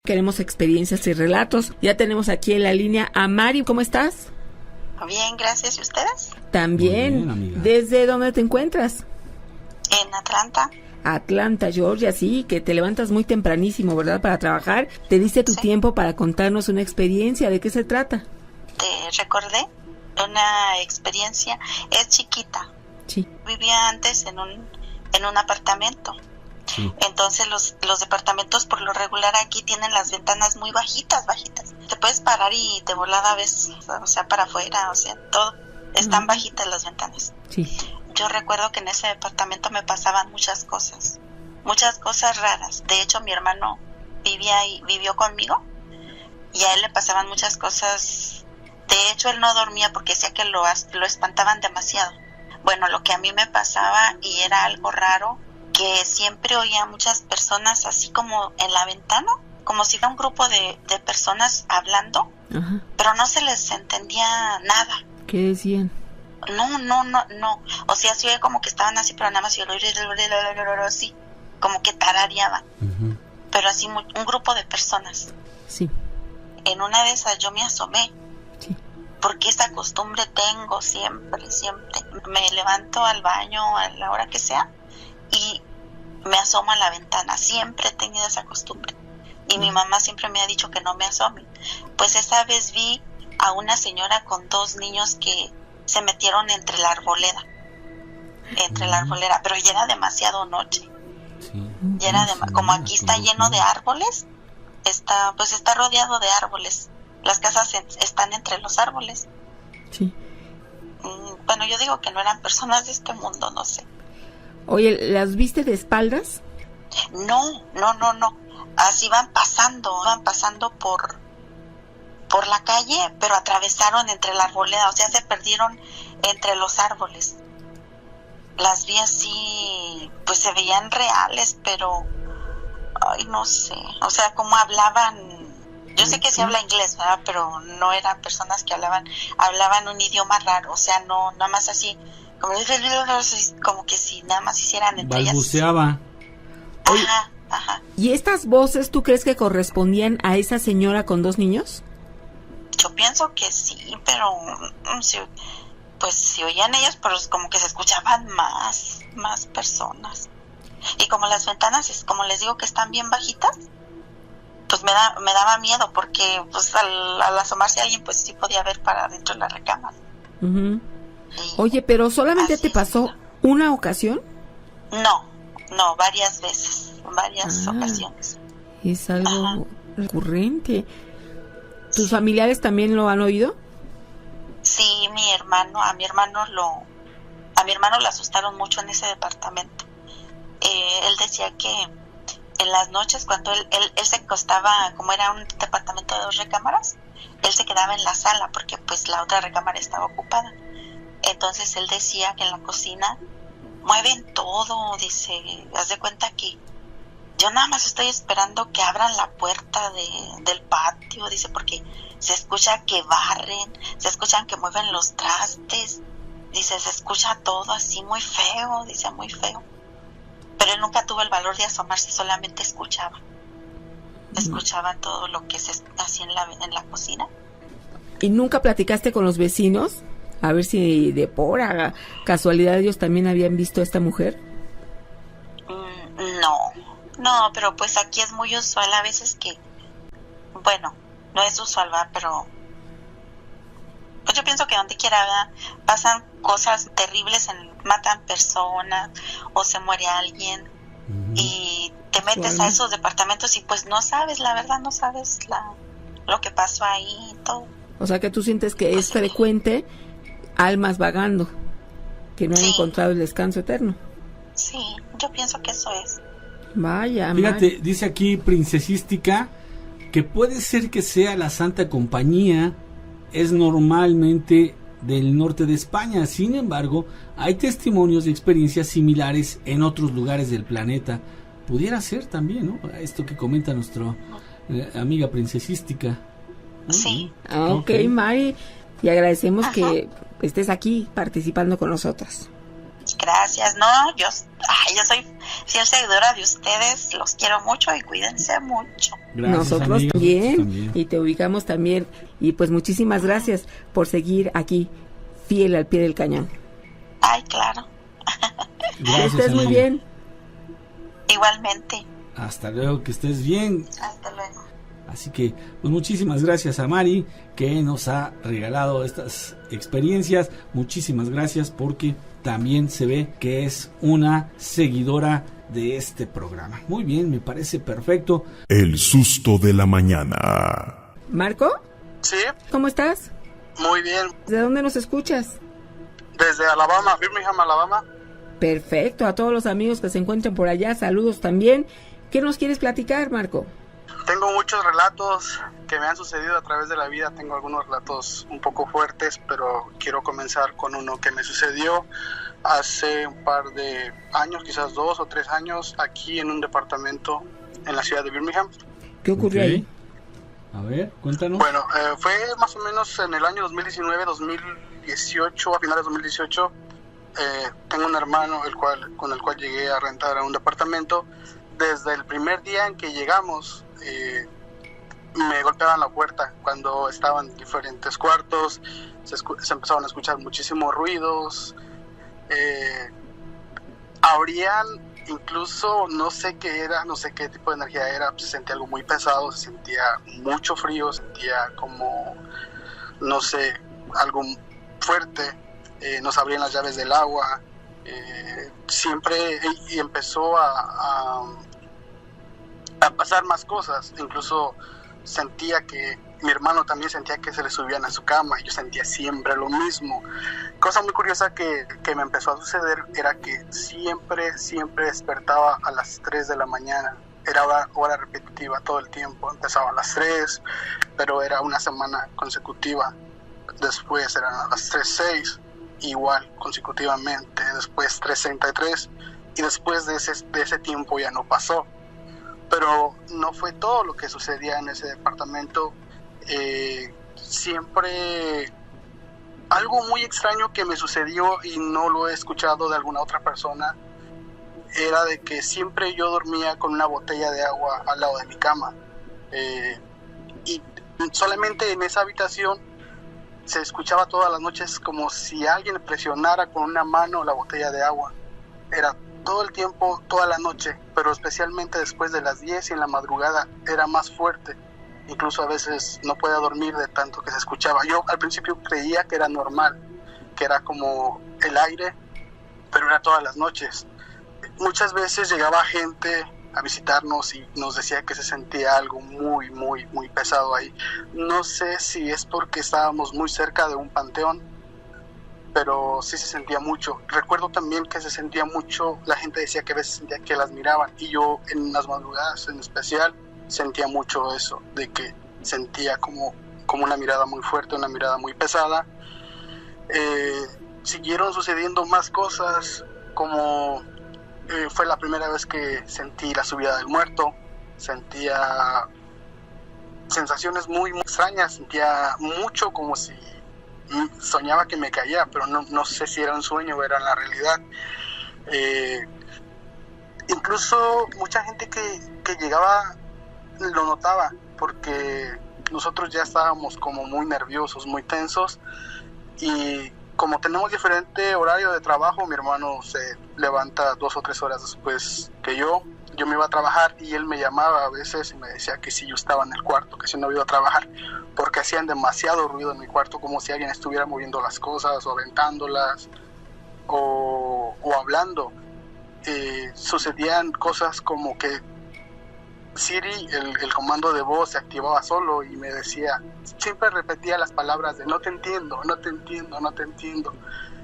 Queremos experiencias y relatos. Ya tenemos aquí en la línea a Mari. ¿Cómo estás? Bien, gracias. ¿Y ustedes? También. Bien, ¿Desde dónde te encuentras? En Atlanta. Atlanta, Georgia, sí, que te levantas muy tempranísimo, ¿verdad? Para trabajar. Te diste tu tiempo para contarnos una experiencia. ¿De qué se trata? Te recordé una experiencia. Es chiquita. Sí. Vivía antes en un apartamento. Sí. Entonces los departamentos por lo regular aquí tienen las ventanas muy bajitas. Te puedes parar y de volada ves, o sea, para afuera, o sea, todo. Están bajitas las ventanas. Sí. Yo recuerdo que en ese departamento me pasaban muchas cosas raras. De hecho, mi hermano vivió conmigo y a él le pasaban muchas cosas. De hecho, él no dormía porque decía que lo espantaban demasiado. Bueno, lo que a mí me pasaba, y era algo raro, que siempre oía a muchas personas así como en la ventana, como si fuera un grupo de personas hablando, Ajá. pero no se les entendía nada. ¿Qué decían? No. O sea, sí oía como que estaban así, pero nada más así, como que tarareaban. Uh-huh. Pero así un grupo de personas. Sí. En una de esas yo me asomé. Sí. Porque esa costumbre tengo siempre. Me levanto al baño a la hora que sea y me asomo a la ventana. Siempre he tenido esa costumbre. Y mi mamá siempre me ha dicho que no me asome. Pues esa vez vi a una señora con 2 niños que se metieron entre la arboleda. Pero ya era demasiado noche. Sí. Ya era como aquí está lleno de árboles, está rodeado de árboles. Las casas están entre los árboles. Sí. Bueno, yo digo que no eran personas de este mundo, no sé. Oye, ¿las viste de espaldas? No. Así van pasando por la calle, pero atravesaron entre la arboleda, o sea, se perdieron entre los árboles. Las vi así, pues se veían reales, pero ay, no sé, o sea, cómo hablaban. Yo sé que sí habla inglés, ¿verdad? Pero no eran personas que hablaban un idioma raro, o sea, no, nada más así, como que si nada más hicieran entre ellas. Balbuceaba. Ajá. ¿Y estas voces tú crees que correspondían a esa señora con 2 niños? Yo pienso que sí, pero si oían ellos, pues como que se escuchaban más personas. Y como las ventanas, como les digo que están bien bajitas, pues me daba miedo, porque pues al asomarse a alguien, pues sí podía ver para adentro de la recámara. Uh-huh. Oye, pero ¿solamente te pasó una ocasión? No, varias veces, ocasiones. Es algo recurrente. ¿Tus familiares también lo han oído? Sí, a mi hermano lo asustaron mucho en ese departamento. Él decía que en las noches, cuando él se acostaba, como era un departamento de 2 recámaras, él se quedaba en la sala porque pues la otra recámara estaba ocupada. Entonces él decía que en la cocina mueven todo, dice, haz de cuenta que yo nada más estoy esperando que abran la puerta del patio, dice, porque se escucha que barren, se escuchan que mueven los trastes, dice, se escucha todo así muy feo, dice, muy feo. Pero él nunca tuvo el valor de asomarse, solamente escuchaba todo lo que se hacía en la cocina. ¿Y nunca platicaste con los vecinos? A ver si de pura casualidad ellos también habían visto a esta mujer. No, pero pues aquí es muy usual a veces que, bueno, no es usual, ¿verdad? Pero pues yo pienso que donde quiera, ¿verdad?, pasan cosas terribles, matan personas o se muere alguien. Uh-huh. Y te metes a esos departamentos y pues no sabes, la verdad, no sabes lo que pasó ahí y todo. O sea que tú sientes que pues es frecuente almas vagando, que no han encontrado el descanso eterno. Sí, yo pienso que eso es. Vaya. Fíjate, dice aquí Princesística que puede ser que sea la Santa Compañía, es normalmente del norte de España. Sin embargo, hay testimonios de experiencias similares en otros lugares del planeta. Pudiera ser también, ¿no? Esto que comenta nuestra amiga Princesística. Sí. Okay, Mari, y agradecemos que estés aquí participando con nosotros. Gracias. No, yo soy fiel seguidora de ustedes. Los quiero mucho y cuídense mucho. Gracias, Nosotros amiga. también, y te ubicamos también. Y pues muchísimas gracias por seguir aquí, fiel al pie del cañón. Ay, claro. Gracias, Que estés muy amiga. bien. Igualmente. Hasta luego, que estés bien. Hasta luego. Así que, pues muchísimas gracias a Mari, que nos ha regalado estas experiencias. Muchísimas gracias, porque también se ve que es una seguidora de este programa. Muy bien, me parece perfecto. El susto de la mañana. ¿Marco? Sí, ¿Cómo estás? muy bien. ¿De dónde nos escuchas? Desde Alabama, Birmingham, Alabama. Perfecto, a todos los amigos que se encuentran por allá, saludos también. ¿Qué nos quieres platicar, Marco? Tengo muchos relatos que me han sucedido a través de la vida. Tengo algunos relatos un poco fuertes, pero quiero comenzar con uno que me sucedió hace un par de años, quizás 2 o 3 años, aquí en un departamento en la ciudad de Birmingham. ¿Qué ocurrió Ok. ahí? A ver, cuéntanos. Bueno, fue más o menos en el año 2019, 2018, a finales de 2018. Tengo un hermano con el cual llegué a rentar un departamento. Desde el primer día en que llegamos, me golpeaban la puerta cuando estaban en diferentes cuartos. Se empezaron a escuchar muchísimos ruidos. Abrían, incluso no sé qué era, no sé qué tipo de energía era. Se sentía algo muy pesado, se sentía mucho frío, sentía como, no sé, algo fuerte. Nos abrían las llaves del agua. Siempre, y empezó a pasar más cosas. Incluso sentía que mi hermano también sentía que se le subían a su cama, y yo sentía siempre lo mismo. Cosa muy curiosa que me empezó a suceder era que siempre despertaba a las 3 de la mañana. Era hora repetitiva todo el tiempo. Empezaba a las 3, pero era una semana consecutiva. Después eran a las 3:06, igual consecutivamente. Después 3:33, y después de ese tiempo ya no pasó. Pero no fue todo lo que sucedía en ese departamento. Siempre algo muy extraño que me sucedió, y no lo he escuchado de alguna otra persona, era de que siempre yo dormía con una botella de agua al lado de mi cama. Y solamente en esa habitación se escuchaba todas las noches como si alguien presionara con una mano la botella de agua. Era todo el tiempo, toda la noche, pero especialmente después de las 10 y en la madrugada era más fuerte. Incluso a veces no podía dormir de tanto que se escuchaba. Yo al principio creía que era normal, que era como el aire, pero era todas las noches. Muchas veces llegaba gente a visitarnos y nos decía que se sentía algo muy, muy, muy pesado ahí. No sé si es porque estábamos muy cerca de un panteón, pero sí se sentía mucho. Recuerdo también que se sentía mucho, la gente decía que a veces sentía que las miraban, y yo en las madrugadas en especial sentía mucho eso, de que sentía como una mirada muy fuerte, una mirada muy pesada. Siguieron sucediendo más cosas, como fue la primera vez que sentí la subida del muerto. Sentía sensaciones muy, muy extrañas, sentía mucho como si soñaba que me caía, pero no sé si era un sueño o era la realidad. Incluso mucha gente que llegaba lo notaba, porque nosotros ya estábamos como muy nerviosos, muy tensos, y como tenemos diferente horario de trabajo, mi hermano se levanta 2 o 3 horas después que yo me iba a trabajar, y él me llamaba a veces y me decía que si yo estaba en el cuarto, que si no iba a trabajar, porque hacían demasiado ruido en mi cuarto, como si alguien estuviera moviendo las cosas o aventándolas o hablando. Sucedían cosas como que Siri, el comando de voz, se activaba solo y me decía, siempre repetía las palabras de no te entiendo, no te entiendo, no te entiendo.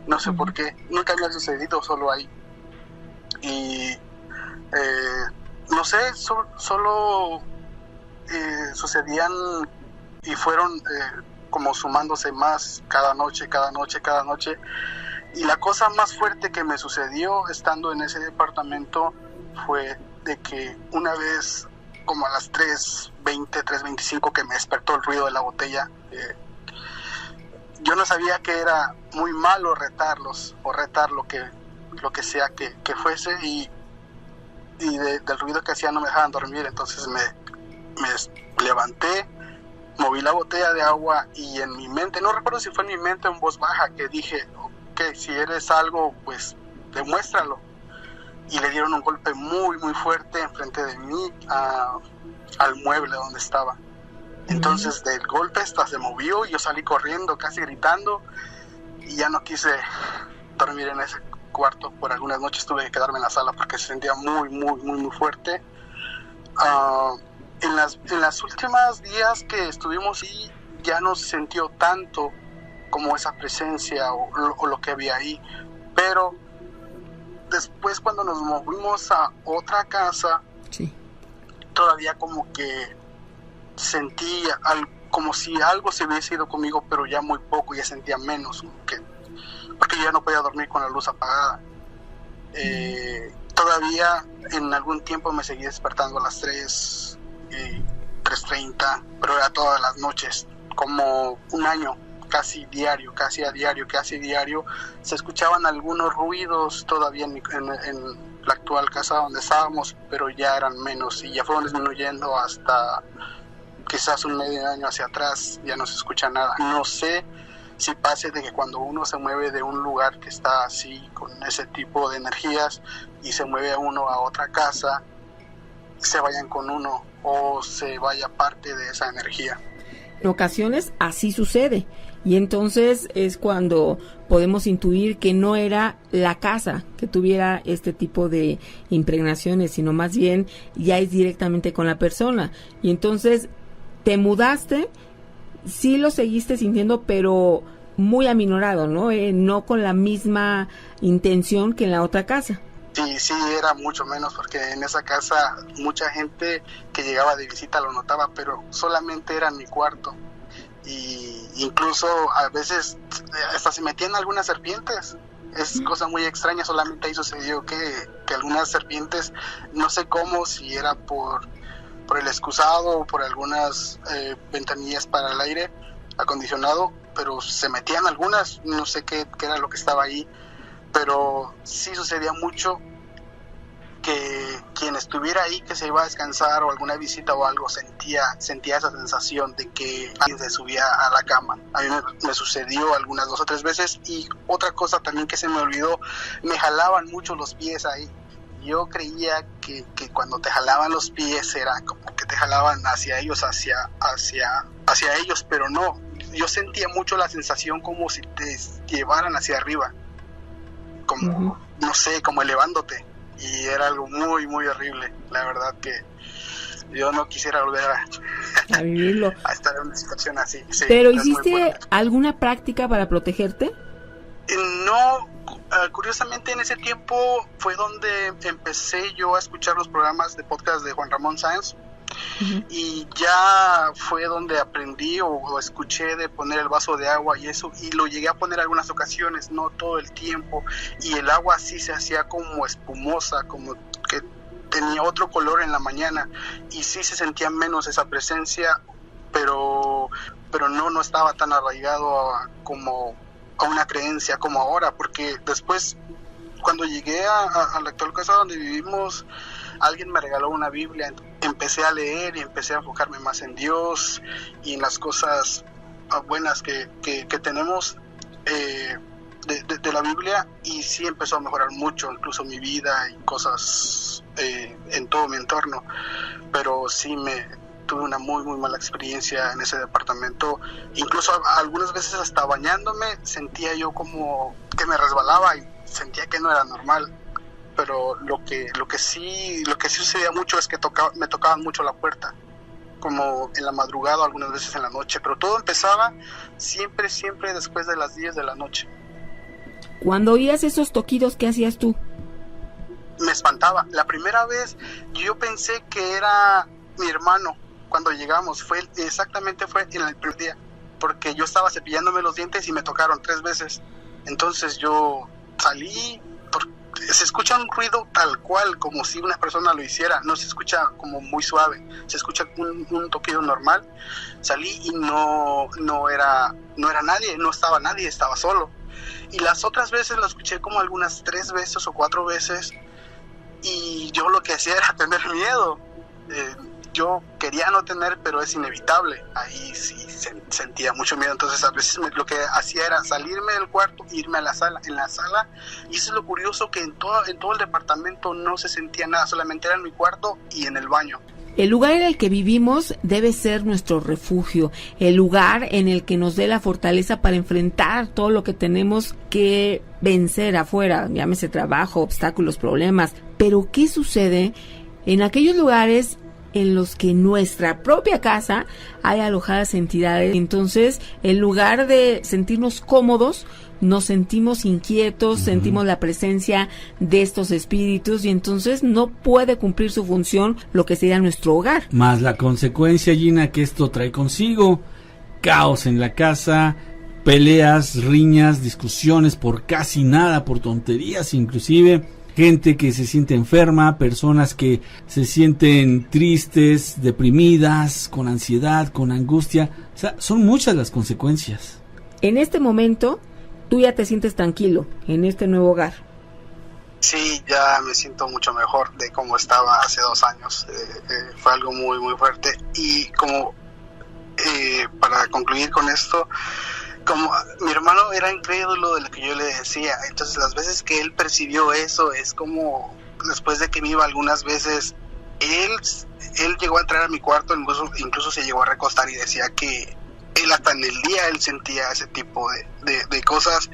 No sé por qué, nunca me ha sucedido, solo ahí. Y no sé, solo sucedían y fueron como sumándose más cada noche. Y la cosa más fuerte que me sucedió estando en ese departamento fue de que una vez, como a las 3:20, 3:25, que me despertó el ruido de la botella, yo no sabía que era muy malo retarlos o retar lo que lo que sea que fuese, y del ruido que hacía no me dejaban dormir. Entonces me levanté, moví la botella de agua y en mi mente, no recuerdo si fue en mi mente o en voz baja, que dije, ok, si eres algo, pues demuéstralo. Y le dieron un golpe muy muy fuerte enfrente de mí al mueble donde estaba. Entonces del golpe hasta se movió y yo salí corriendo, casi gritando, y ya no quise dormir en ese cuarto. Por algunas noches tuve que quedarme en la sala porque se sentía muy muy muy muy fuerte. En las últimas días que estuvimos ahí ya no se sintió tanto como esa presencia o lo que había ahí, pero después cuando nos movimos a otra casa, Sí. todavía como que sentí como si algo se hubiese ido conmigo, pero ya muy poco, ya sentía menos, porque ya no podía dormir con la luz apagada. Todavía en algún tiempo me seguí despertando a las 3:30, pero era todas las noches, como un año, casi a diario, se escuchaban algunos ruidos todavía en la actual casa donde estábamos, pero ya eran menos y ya fueron disminuyendo hasta quizás un medio año hacia atrás, ya no se escucha nada. No sé si pase de que cuando uno se mueve de un lugar que está así, con ese tipo de energías, y se mueve uno a otra casa, se vayan con uno o se vaya parte de esa energía. En ocasiones así sucede, y entonces es cuando podemos intuir que no era la casa que tuviera este tipo de impregnaciones, sino más bien ya es directamente con la persona. Y entonces te mudaste, sí lo seguiste sintiendo, pero muy aminorado, ¿no? No con la misma intención que en la otra casa. Sí, era mucho menos, porque en esa casa mucha gente que llegaba de visita lo notaba, pero solamente era en mi cuarto. Y incluso a veces hasta se metían algunas serpientes. Es cosa muy extraña, solamente ahí sucedió que algunas serpientes, no sé cómo, si era por el excusado o por algunas ventanillas para el aire acondicionado, pero se metían algunas, no sé qué era lo que estaba ahí. Pero sí sucedía mucho que quien estuviera ahí, que se iba a descansar o alguna visita o algo, sentía esa sensación de que alguien se subía a la cama. A mí me sucedió algunas 2 o 3 veces. Y otra cosa también que se me olvidó, me jalaban mucho los pies ahí. Yo creía que cuando te jalaban los pies era como que te jalaban hacia ellos, hacia ellos, pero no. Yo sentía mucho la sensación como si te llevaran hacia arriba, como, no sé, como elevándote, y era algo muy, muy horrible. La verdad que yo no quisiera volver a vivirlo, a estar en una situación así. Sí, ¿pero hiciste alguna práctica para protegerte? No, curiosamente en ese tiempo fue donde empecé yo a escuchar los programas de podcast de Juan Ramón Sáenz. Y ya fue donde aprendí o escuché de poner el vaso de agua y eso, y lo llegué a poner algunas ocasiones, no todo el tiempo, y el agua sí se hacía como espumosa, como que tenía otro color en la mañana, y sí se sentía menos esa presencia, pero no estaba tan arraigado como a una creencia como ahora, porque después, cuando llegué a la actual casa donde vivimos, alguien me regaló una Biblia. Empecé a leer y empecé a enfocarme más en Dios y en las cosas buenas que tenemos de la Biblia, y sí empezó a mejorar mucho, incluso mi vida y cosas en todo mi entorno. Pero sí tuve una muy muy mala experiencia en ese departamento. Incluso algunas veces hasta bañándome sentía yo como que me resbalaba y sentía que no era normal. Pero lo que sí sucedía mucho es que me tocaban mucho la puerta, como en la madrugada, algunas veces en la noche, pero todo empezaba siempre después de las 10 de la noche. Cuando oías esos toquidos, ¿qué hacías tú? Me espantaba. La primera vez yo pensé que era mi hermano. Cuando llegamos fue en el primer día, porque yo estaba cepillándome los dientes y me tocaron 3 veces. Entonces yo salí. Se escucha un ruido tal cual, como si una persona lo hiciera. No se escucha como muy suave, se escucha un toquido normal. Salí y no era nadie, no estaba nadie, estaba solo. Y las otras veces lo escuché como algunas 3 veces o 4 veces, y yo lo que hacía era tener miedo. Yo quería no tener, pero es inevitable. Ahí sí sentía mucho miedo. Entonces a veces lo que hacía era salirme del cuarto e irme a la sala. En la sala, y eso es lo curioso, que en todo el departamento no se sentía nada, solamente era en mi cuarto y en el baño. El lugar en el que vivimos debe ser nuestro refugio, el lugar en el que nos dé la fortaleza para enfrentar todo lo que tenemos que vencer afuera, llámese trabajo, obstáculos, problemas. Pero ¿qué sucede en aquellos lugares en los que nuestra propia casa hay alojadas entidades? Entonces, en lugar de sentirnos cómodos, nos sentimos inquietos, sentimos la presencia de estos espíritus, y entonces no puede cumplir su función, lo que sería nuestro hogar. Más la consecuencia, Gina, que esto trae consigo: caos en la casa, peleas, riñas, discusiones por casi nada, por tonterías inclusive, gente que se siente enferma, personas que se sienten tristes, deprimidas, con ansiedad, con angustia. O sea, son muchas las consecuencias. En este momento, tú ya te sientes tranquilo en este nuevo hogar. Sí, ya me siento mucho mejor de cómo estaba hace 2 años. Fue algo muy, muy fuerte. Y como para concluir con esto, como mi hermano era incrédulo de lo que yo le decía, entonces las veces que él percibió eso, es como después de que me iba algunas veces, él llegó a entrar a mi cuarto, incluso se llegó a recostar y decía que él hasta en el día él sentía ese tipo de cosas.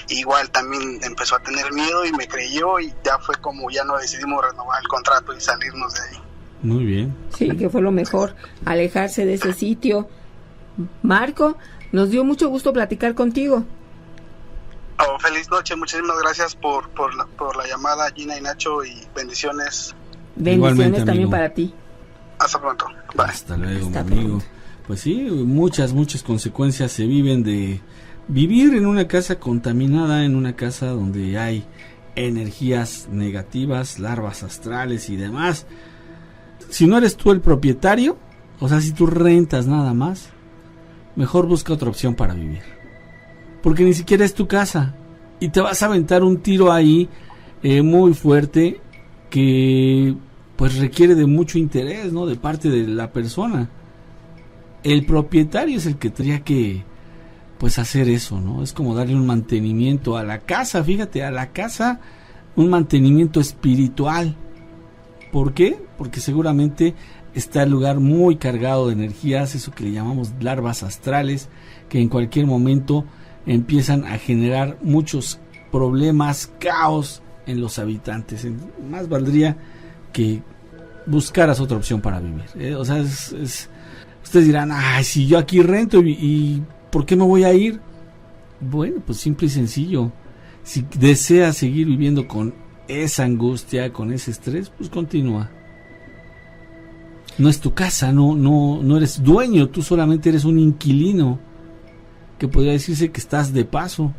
Igual también empezó a tener miedo y me creyó, y ya fue como ya no decidimos renovar el contrato y salirnos de ahí. Muy bien. Sí, que fue lo mejor, alejarse de ese sitio. Marco, nos dio mucho gusto platicar contigo. Feliz noche, muchísimas gracias por la llamada, Gina y Nacho, y bendiciones. Bendiciones Igualmente, también amigo. para ti. Hasta pronto. Bye. Hasta luego, Hasta mi amigo. pronto. Pues sí, muchas consecuencias se viven de vivir en una casa contaminada, en una casa donde hay energías negativas, larvas astrales y demás. Si no eres tú el propietario, o sea, si tú rentas nada más, mejor busca otra opción para vivir. Porque ni siquiera es tu casa y te vas a aventar un tiro ahí muy fuerte, que pues requiere de mucho interés, ¿no?, de parte de la persona. El propietario es el que tendría que pues hacer eso, ¿no? Es como darle un mantenimiento a la casa, fíjate, a la casa, un mantenimiento espiritual. ¿Por qué? Porque seguramente está el lugar muy cargado de energías, eso que le llamamos larvas astrales, que en cualquier momento empiezan a generar muchos problemas, caos en los habitantes. Más valdría que buscaras otra opción para vivir. O sea, ustedes dirán, ay, si yo aquí rento y ¿por qué me voy a ir? Bueno, pues simple y sencillo. Si deseas seguir viviendo con esa angustia, con ese estrés, pues continúa. No es tu casa, no eres dueño, tú solamente eres un inquilino, que podría decirse que estás de paso.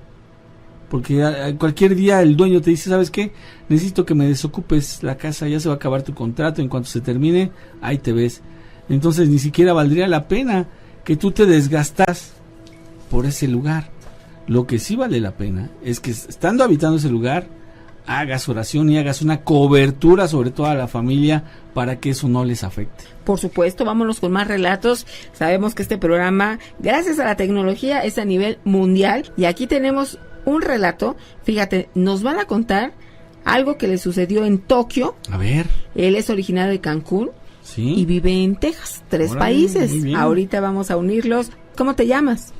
Porque cualquier día el dueño te dice, ¿sabes qué? Necesito que me desocupes la casa, ya se va a acabar tu contrato, en cuanto se termine, ahí te ves. Entonces ni siquiera valdría la pena que tú te desgastas por ese lugar. Lo que sí vale la pena es que, estando habitando ese lugar, hagas oración y hagas una cobertura sobre toda la familia para que eso no les afecte. Por supuesto, vámonos con más relatos. Sabemos que este programa, gracias a la tecnología, es a nivel mundial, y aquí tenemos un relato. Fíjate, nos van a contar algo que le sucedió en Tokio. A ver. Él es originario de Cancún. Sí. Y vive en Texas, 3 Órale, países. muy bien. Ahorita vamos a unirlos. ¿Cómo te llamas?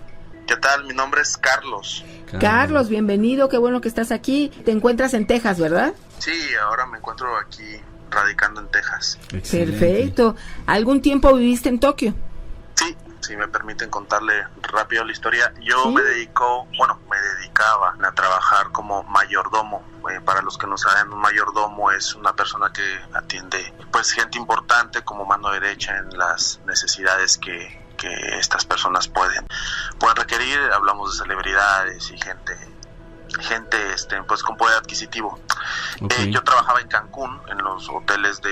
¿Qué tal? Mi nombre es Carlos. Carlos, bienvenido, qué bueno que estás aquí. Te encuentras en Texas, ¿verdad? Sí, ahora me encuentro aquí radicando en Texas. Excelente. Perfecto. ¿Algún tiempo viviste en Tokio? Sí, si me permiten contarle rápido la historia. Yo Sí. me dedicaba a trabajar como mayordomo. Para los que no saben, un mayordomo es una persona que atiende pues gente importante como mano derecha en las necesidades que estas personas pueden requerir. Hablamos de celebridades y gente pues con poder adquisitivo. Okay. Yo trabajaba en Cancún, en los hoteles de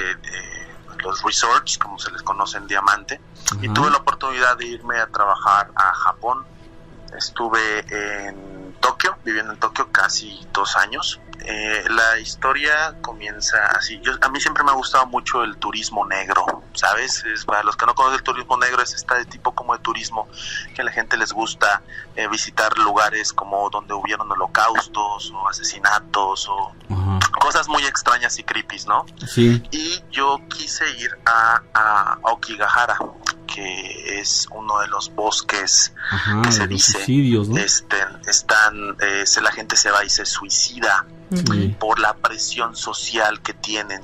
los resorts, como se les conoce en Diamante. Y tuve la oportunidad de irme a trabajar a Japón. Estuve en Tokio, viviendo en Tokio casi 2 años. La historia comienza así. A mí siempre me ha gustado mucho el turismo negro, ¿sabes? Para los que no conocen el turismo negro, es este tipo como de turismo que a la gente les gusta visitar lugares como donde hubieron holocaustos o asesinatos o cosas muy extrañas y creepy, ¿no? Sí. Y yo quise ir a Aokigahara, que es uno de los bosques que se dice suicidios, ¿no? La gente se va y se suicida por la presión social que tienen,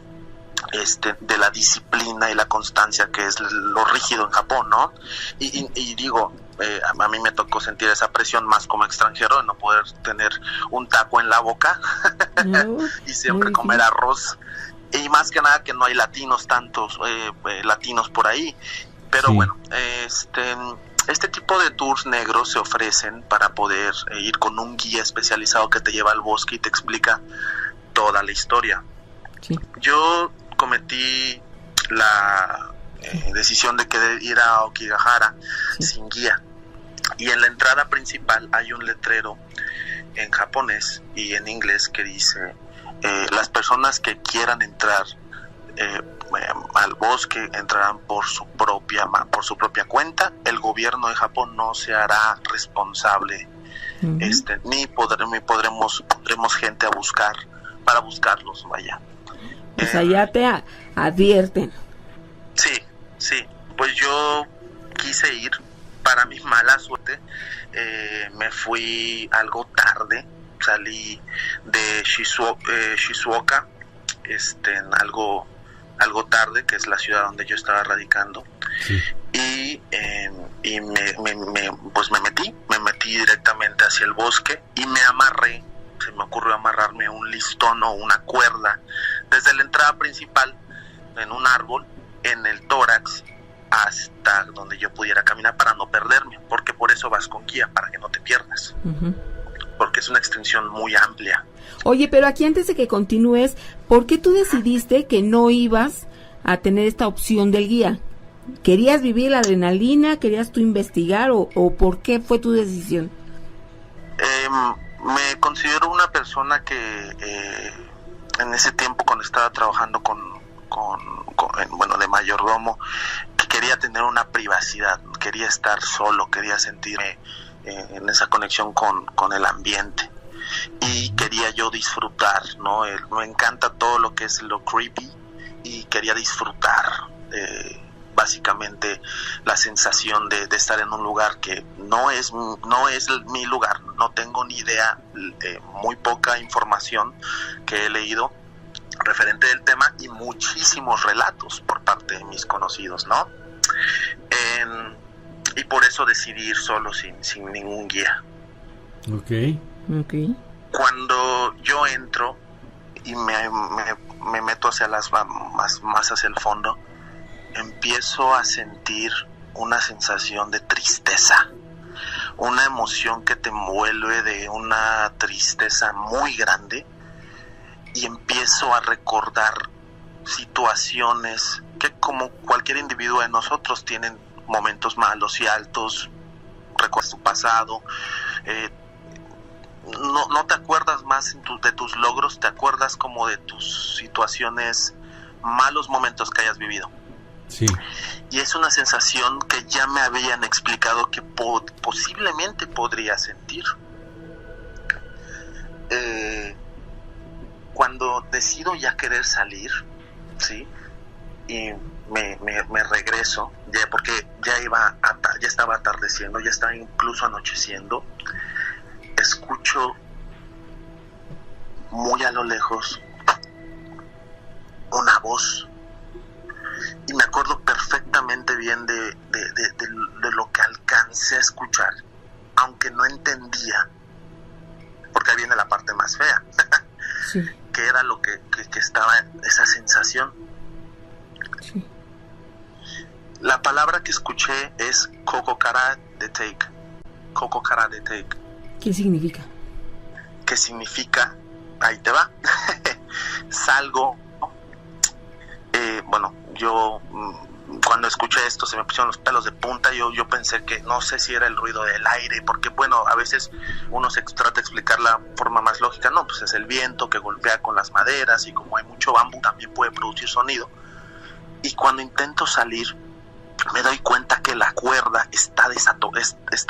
de la disciplina y la constancia, que es lo rígido en Japón, ¿no? Y digo, a mí me tocó sentir esa presión más como extranjero, de no poder tener un taco en la boca y siempre comer arroz, y más que nada que no hay tantos latinos por ahí. Pero sí. Bueno, este tipo de tours negros se ofrecen para poder ir con un guía especializado que te lleva al bosque y te explica toda la historia. Sí. Yo cometí la decisión de querer ir a Aokigahara sin guía. Y en la entrada principal hay un letrero en japonés y en inglés que dice: las personas que quieran entrar al bosque entrarán por su propia cuenta. El gobierno de Japón no se hará responsable, ni pondremos gente para buscarlos, vaya. Pues allá te advierten. Sí, pues yo quise ir. Para mi mala suerte, me fui algo tarde, salí de Shizuoka, algo tarde, que es la ciudad donde yo estaba radicando. Sí. Y me metí directamente hacia el bosque y se me ocurrió amarrarme un listón o una cuerda desde la entrada principal en un árbol, en el tórax, hasta donde yo pudiera caminar para no perderme, porque por eso vas con guía, para que no te pierdas, porque es una extensión muy amplia. Oye, pero aquí antes de que continúes, ¿por qué tú decidiste que no ibas a tener esta opción del guía? ¿Querías vivir la adrenalina? ¿Querías tú investigar? ¿O por qué fue tu decisión? Me considero una persona que en ese tiempo, cuando estaba trabajando de mayordomo, que quería tener una privacidad, quería estar solo, quería sentirme en esa conexión con el ambiente. Y quería yo disfrutar, ¿no? Me encanta todo lo que es lo creepy y quería disfrutar básicamente la sensación de estar en un lugar que no es mi lugar. No tengo ni idea, muy poca información que he leído referente del tema y muchísimos relatos por parte de mis conocidos, ¿no? Y por eso decidí ir solo, sin ningún guía. Okay. Cuando yo entro y me meto hacia más hacia el fondo, empiezo a sentir una sensación de tristeza, una emoción que te envuelve, de una tristeza muy grande, y empiezo a recordar situaciones que, como cualquier individuo de nosotros, tienen momentos malos y altos. Recuerdas tu pasado, no te acuerdas más de tus logros, te acuerdas como de tus situaciones, malos momentos que hayas vivido. Sí. Y es una sensación que ya me habían explicado que posiblemente podría sentir. Cuando decido ya querer salir, ¿sí? Y me regreso, ya, porque ya estaba atardeciendo, ya estaba incluso anocheciendo. Escucho muy a lo lejos una voz, y me acuerdo perfectamente bien de lo que alcancé a escuchar, aunque no entendía, porque ahí viene la parte más fea. Sí. Que era lo que estaba, esa sensación. Sí. La palabra que escuché es Kokokara de Take. Kokokara de Take. ¿Qué significa? ¿Qué significa? Ahí te va. Salgo. Yo cuando escuché esto se me pusieron los pelos de punta. Yo pensé que no sé si era el ruido del aire, porque bueno, a veces uno se trata de explicar la forma más lógica, no, pues es el viento que golpea con las maderas, y como hay mucho bambú también puede producir sonido. Y cuando intento salir me doy cuenta que la cuerda está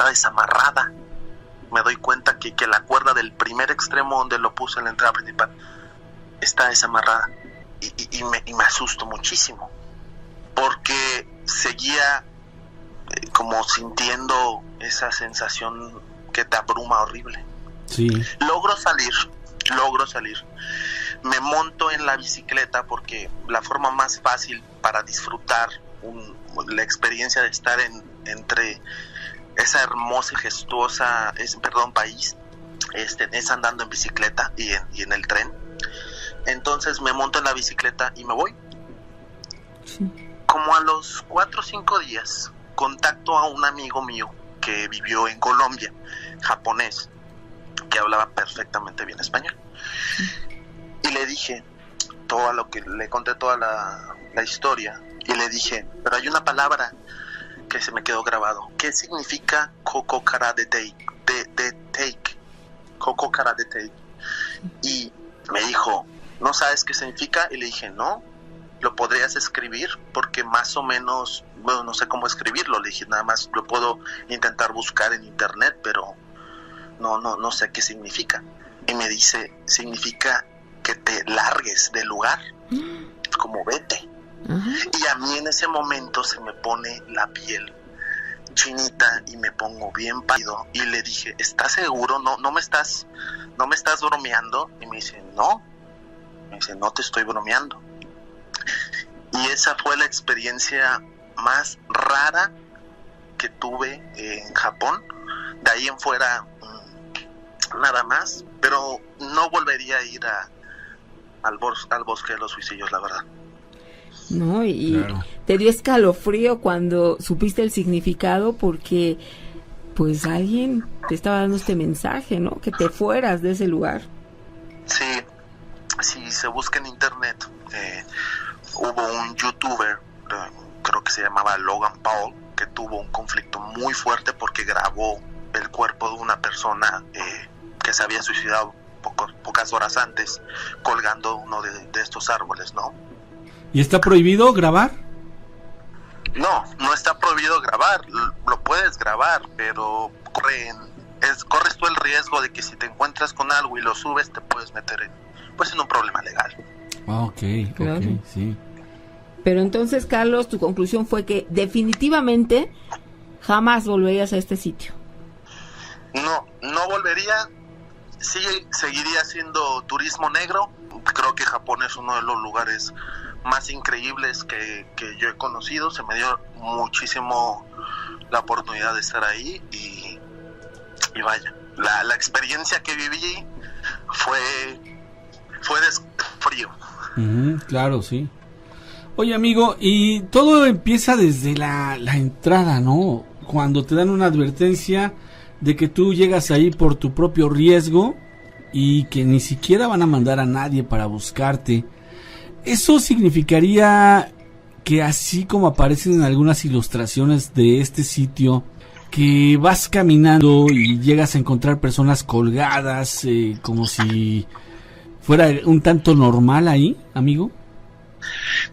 desamarrada. Me doy cuenta que la cuerda del primer extremo donde lo puse en la entrada principal está desamarrada, y me asusto muchísimo, porque seguía como sintiendo esa sensación que te abruma horrible. Sí. Logro salir, me monto en la bicicleta, porque la forma más fácil para disfrutar la experiencia de estar entre esa hermosa y gestuosa país es andando en bicicleta y en el tren. Entonces me monto en la bicicleta y me voy. Sí. Como a los 4 o 5 días contacto a un amigo mío que vivió en Colombia, japonés, que hablaba perfectamente bien español. Y le dije le conté toda la historia, y le dije, pero hay una palabra que se me quedó grabado. ¿Qué significa Koko Kara de Take? Koko Kara de Take. Y me dijo, ¿no sabes qué significa? Y le dije, no, ¿lo podrías escribir? Porque más o menos, bueno, no sé cómo escribirlo. Le dije, nada más lo puedo intentar buscar en internet, pero no sé qué significa. Y me dice, significa que te largues del lugar, como vete. Y a mí en ese momento se me pone la piel chinita y me pongo bien pálido, y le dije, ¿estás seguro? No me estás bromeando. Y me dice, no te estoy bromeando. Y esa fue la experiencia más rara que tuve en Japón. De ahí en fuera nada más, pero no volvería a ir al bosque de los suicidios, la verdad. No, y claro. Te dio escalofrío cuando supiste el significado, porque pues alguien te estaba dando este mensaje, ¿no? Que te fueras de ese lugar. Sí, si se busca en internet, hubo un youtuber, creo que se llamaba Logan Paul, que tuvo un conflicto muy fuerte porque grabó el cuerpo de una persona que se había suicidado pocas horas antes, colgando uno de estos árboles, ¿no? ¿Y está prohibido grabar? No está prohibido grabar, lo puedes grabar, pero corres tú el riesgo de que si te encuentras con algo y lo subes, te puedes meter en un problema legal. Ok, Claro. sí. Pero entonces, Carlos, tu conclusión fue que definitivamente jamás volverías a este sitio. No volvería. Sí, seguiría haciendo turismo negro. Creo que Japón es uno de los lugares más increíbles que yo he conocido. Se me dio muchísimo la oportunidad de estar ahí, y vaya, la experiencia que viví fue frío. Claro, sí. Oye, amigo, y todo empieza desde la entrada, ¿no? Cuando te dan una advertencia de que tú llegas ahí por tu propio riesgo y que ni siquiera van a mandar a nadie para buscarte. Eso significaría que, así como aparecen en algunas ilustraciones de este sitio, que vas caminando y llegas a encontrar personas colgadas, como si fuera un tanto normal ahí, amigo.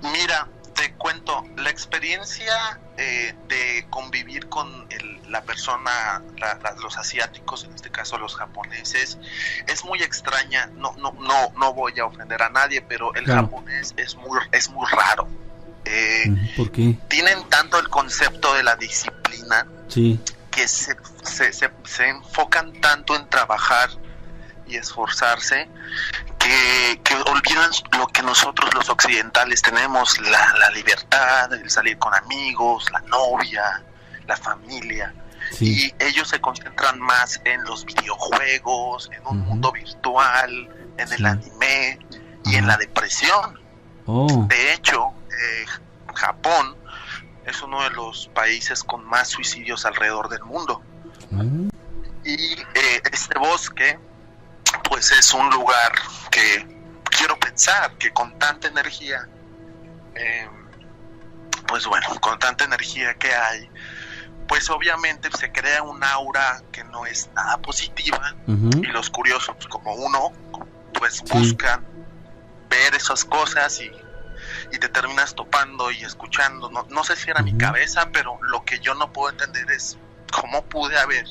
Mira, te cuento, la experiencia de convivir con la persona, los asiáticos, en este caso los japoneses, es muy extraña. No voy a ofender a nadie, pero el japonés es muy raro. ¿Por qué? Tienen tanto el concepto de la disciplina, sí, que se enfocan tanto en trabajar y esforzarse, que olvidan lo que nosotros los occidentales tenemos, la libertad, el salir con amigos, la novia, la familia. Sí. Y ellos se concentran más en los videojuegos, en un mundo virtual, en el anime y en la depresión. De hecho, Japón es uno de los países con más suicidios alrededor del mundo. Y este bosque pues es un lugar que quiero pensar que con tanta energía pues bueno, con tanta energía que hay, pues obviamente se crea un aura que no es nada positiva. Y los curiosos, como uno, pues buscan ver esas cosas y te terminas topando y escuchando. No sé si era mi cabeza, pero lo que yo no puedo entender es cómo pude haber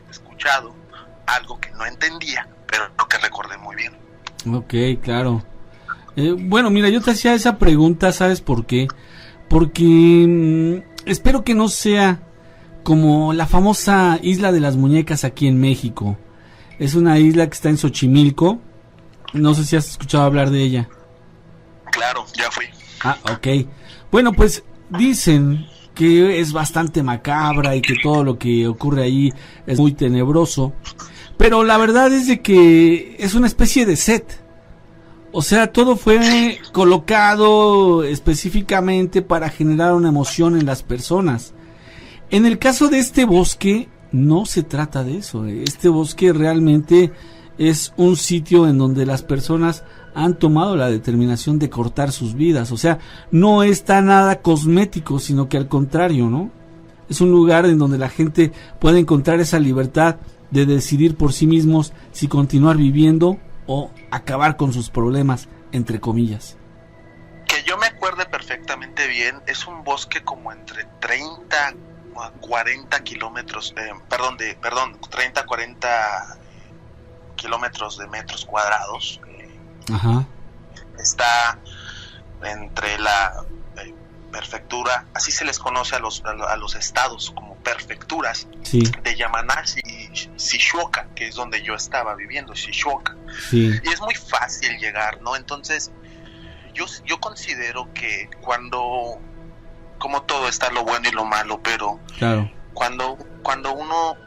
escuchado algo que no entendía, pero lo que recordé muy bien. Ok, claro. Bueno, mira, yo te hacía esa pregunta, ¿sabes por qué? Porque espero que no sea como la famosa Isla de las Muñecas aquí en México. Es una isla que está en Xochimilco. No sé si has escuchado hablar de ella. Claro, ya fui. Ah, ok. Bueno, pues dicen que es bastante macabra y que todo lo que ocurre ahí es muy tenebroso. Pero la verdad es de que es una especie de set. O sea, todo fue colocado específicamente para generar una emoción en las personas. En el caso de este bosque, no se trata de eso. Este bosque realmente es un sitio en donde las personas han tomado la determinación de cortar sus vidas. O sea, no está nada cosmético, sino que al contrario, ¿no? Es un lugar en donde la gente puede encontrar esa libertad de decidir por sí mismos si continuar viviendo o acabar con sus problemas, entre comillas. Que yo me acuerde perfectamente bien, es un bosque como entre 30 a 40 kilómetros, 30 a 40 kilómetros de metros cuadrados. Ajá. Está entre la prefectura, así se les conoce a los estados como prefecturas, sí, de Yamaná y Shizuoka, que es donde yo estaba viviendo, Shizuoka. Sí. Y es muy fácil llegar, ¿no? Entonces, yo considero que cuando, como todo, está lo bueno y lo malo, pero claro, cuando uno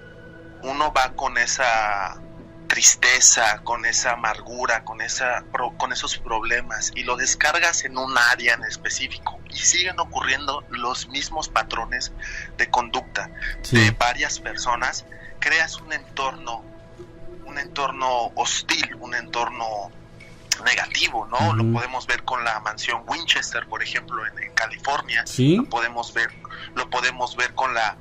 va con esa tristeza, con esa amargura, con esos problemas y lo descargas en un área en específico y siguen ocurriendo los mismos patrones de conducta, sí, de varias personas, creas un entorno hostil, un entorno negativo, ¿no? Lo podemos ver con la mansión Winchester, por ejemplo, en California. ¿Sí? Lo podemos ver con la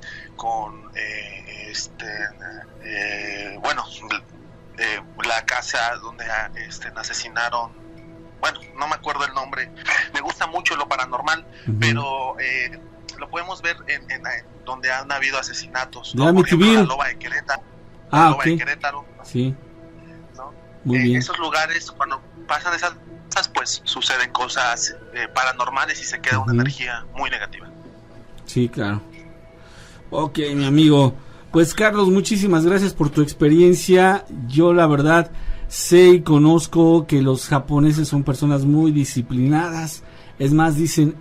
casa donde asesinaron, bueno, no me acuerdo el nombre, me gusta mucho lo paranormal, pero lo podemos ver en donde han habido asesinatos, ¿no? Por ejemplo, la Loba de Querétaro. Okay. De Querétaro, sí, ¿no? Muy bien. Esos lugares, cuando pasan esas pues suceden cosas paranormales y se queda una energía muy negativa. Sí, claro. Ok, mi amigo. Pues Carlos, muchísimas gracias por tu experiencia. Yo la verdad sé y conozco que los japoneses son personas muy disciplinadas. Es más, dicen,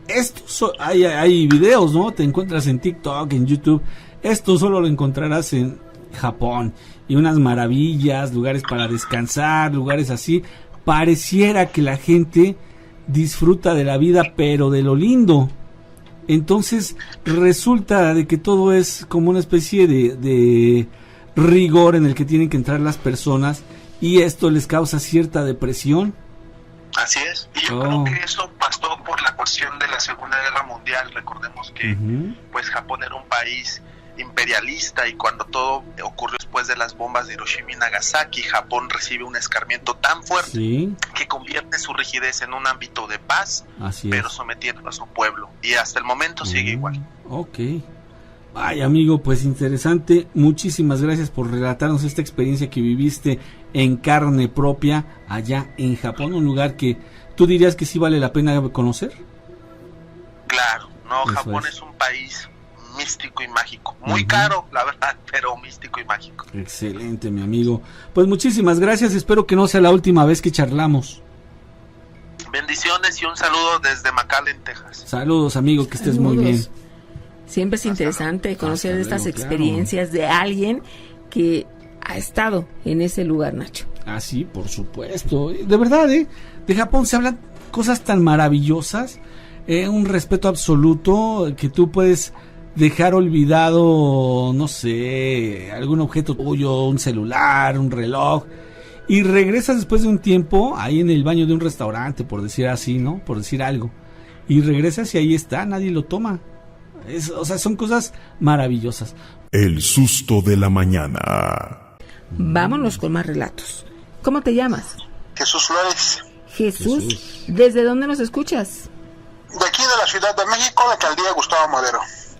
hay videos, ¿no? Te encuentras en TikTok, en YouTube. Esto solo lo encontrarás en Japón. Y unas maravillas, lugares para descansar, lugares así. Pareciera que la gente disfruta de la vida, pero de lo lindo. Entonces resulta de que todo es como una especie de rigor en el que tienen que entrar las personas y esto les causa cierta depresión. Así es, y yo creo que eso pasó por la cuestión de la Segunda Guerra Mundial. Recordemos que pues Japón era un país imperialista y cuando todo ocurrió después de las bombas de Hiroshima y Nagasaki, Japón recibe un escarmiento tan fuerte, ¿sí?, que convierte su rigidez en un ámbito de paz, pero sometiendo a su pueblo, y hasta el momento sigue igual. Ok. Ay, amigo, pues interesante. Muchísimas gracias por relatarnos esta experiencia que viviste en carne propia allá en Japón, un lugar que tú dirías que sí vale la pena conocer. Claro, no, eso Japón es un país místico y mágico, muy caro, la verdad, pero místico y mágico. Excelente, mi amigo. Pues muchísimas gracias, espero que no sea la última vez que charlamos. Bendiciones y un saludo desde McAllen, Texas. Saludos, amigo, que estés muy bien. Siempre es interesante conocer estas experiencias de alguien que ha estado en ese lugar, Nacho. Ah, sí, por supuesto. De verdad, de Japón se hablan cosas tan maravillosas, un respeto absoluto, que tú puedes dejar olvidado, no sé, algún objeto tuyo, un celular, un reloj, y regresas después de un tiempo ahí en el baño de un restaurante, por decir así, ¿no? Por decir algo. y regresas y ahí está, nadie lo toma. O sea, son cosas maravillosas. El susto de la mañana. Vámonos con más relatos. ¿Cómo te llamas? Jesús Flores, Jesús. ¿Desde dónde nos escuchas? de aquí de la Ciudad de México, la alcaldía Gustavo Madero.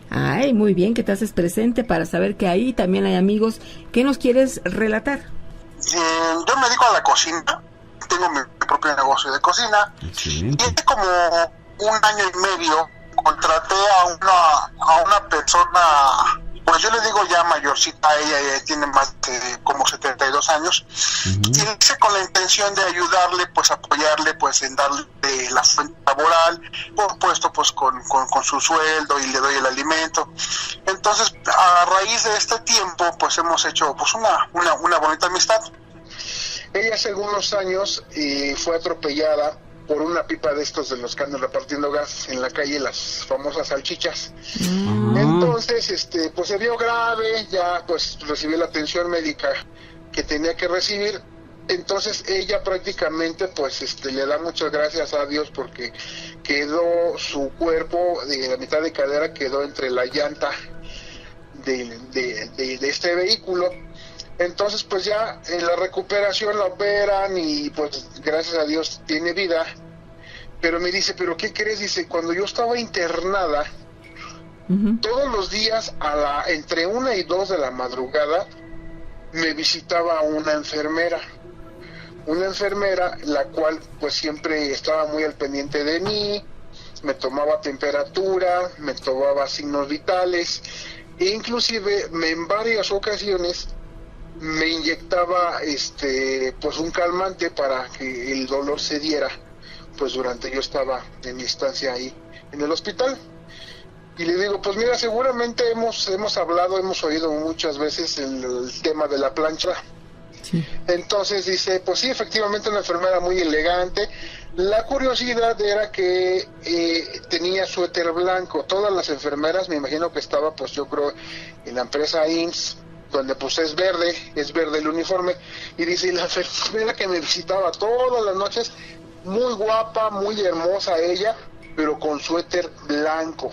Ay, muy bien que te haces presente para saber que ahí también hay amigos. ¿Qué nos quieres relatar? Yo me dedico a la cocina, tengo mi propio negocio de cocina. Excelente. Y hace como un año y medio contraté a una persona, pues yo le digo ya mayorcita, ella tiene más de como 72 años, y lo hice con la intención de ayudarle, pues apoyarle, pues en darle la fuente laboral, por supuesto, pues con su sueldo, y le doy el alimento. Entonces, a raíz de este tiempo, pues hemos hecho pues una bonita amistad. Ella hace algunos años fue atropellada por una pipa de estos de los que andan repartiendo gas en la calle, las famosas salchichas. Entonces, pues se vio grave, ya pues recibió la atención médica que tenía que recibir. Entonces ella prácticamente pues le da muchas gracias a Dios porque quedó su cuerpo de la mitad de cadera, quedó entre la llanta de este vehículo. Entonces pues ya en la recuperación la operan y pues gracias a Dios tiene vida. Pero me dice, ¿pero qué crees? Dice, cuando yo estaba internada, todos los días entre 1 y 2 de la madrugada me visitaba una enfermera, la cual pues siempre estaba muy al pendiente de mí, me tomaba temperatura, me tomaba signos vitales, e inclusive en varias ocasiones me inyectaba pues un calmante para que el dolor se diera, pues durante yo estaba en mi estancia ahí en el hospital. Y le digo, pues mira, seguramente hemos hablado, hemos oído muchas veces el tema de la plancha. Sí. Entonces dice, pues sí, efectivamente una enfermera muy elegante. La curiosidad era que tenía suéter blanco. Todas las enfermeras, me imagino que estaba, pues yo creo, en la empresa IMSS, donde pues es verde el uniforme. Y dice, la enfermera que me visitaba todas las noches, muy guapa, muy hermosa ella, pero con suéter blanco.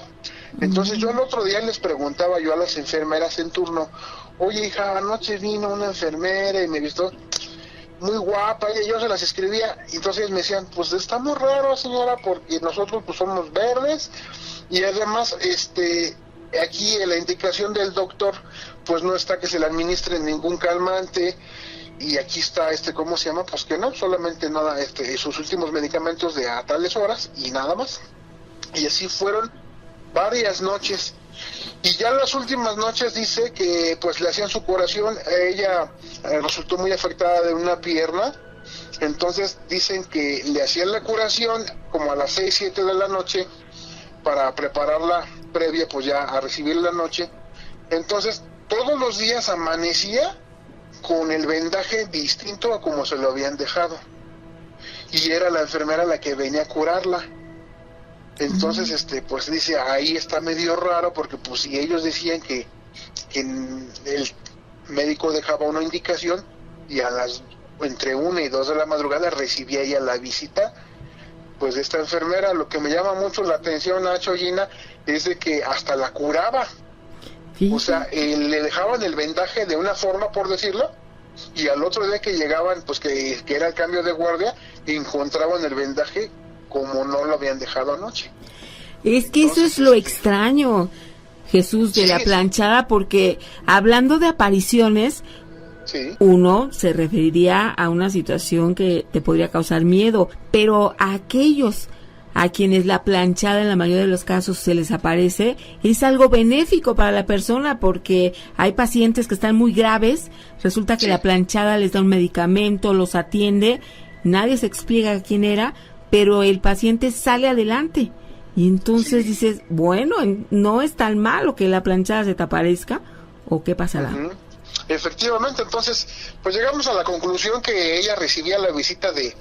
Entonces yo el otro día les preguntaba yo a las enfermeras en turno, oye hija, anoche vino una enfermera y me vistió muy guapa, y yo se las escribía, y entonces me decían, pues está muy raro señora, porque nosotros pues somos verdes, y además aquí en la indicación del doctor, pues no está que se le administre ningún calmante, y aquí está ¿cómo se llama? Pues que no, solamente nada, sus últimos medicamentos de a tales horas, y nada más. Y así fueron varias noches, y ya las últimas noches dice que pues le hacían su curación. Ella resultó muy afectada de una pierna, entonces dicen que le hacían la curación como a las 6, 7 de la noche para prepararla previa pues ya a recibir la noche. Entonces todos los días amanecía con el vendaje distinto a como se lo habían dejado, y era la enfermera la que venía a curarla. Entonces, pues dice, ahí está medio raro, porque pues si ellos decían que el médico dejaba una indicación, y entre 1 y 2 de la madrugada recibía ella la visita, pues de esta enfermera. Lo que me llama mucho la atención, Nacho, Gina, es de que hasta la curaba. Sí. O sea, le dejaban el vendaje de una forma, por decirlo, y al otro día que llegaban, pues que era el cambio de guardia, encontraban el vendaje como no lo habían dejado anoche. Es que entonces, eso es lo extraño, Jesús, de la planchada, porque hablando de apariciones, uno se referiría a una situación que te podría causar miedo, pero a aquellos a quienes la planchada en la mayoría de los casos se les aparece, es algo benéfico para la persona, porque hay pacientes que están muy graves, resulta que la planchada les da un medicamento, los atiende, nadie se explica quién era, pero el paciente sale adelante, y entonces dices, bueno, no es tan malo que la planchada se te aparezca, ¿o qué pasará? Efectivamente, entonces, pues llegamos a la conclusión que ella recibía la visita de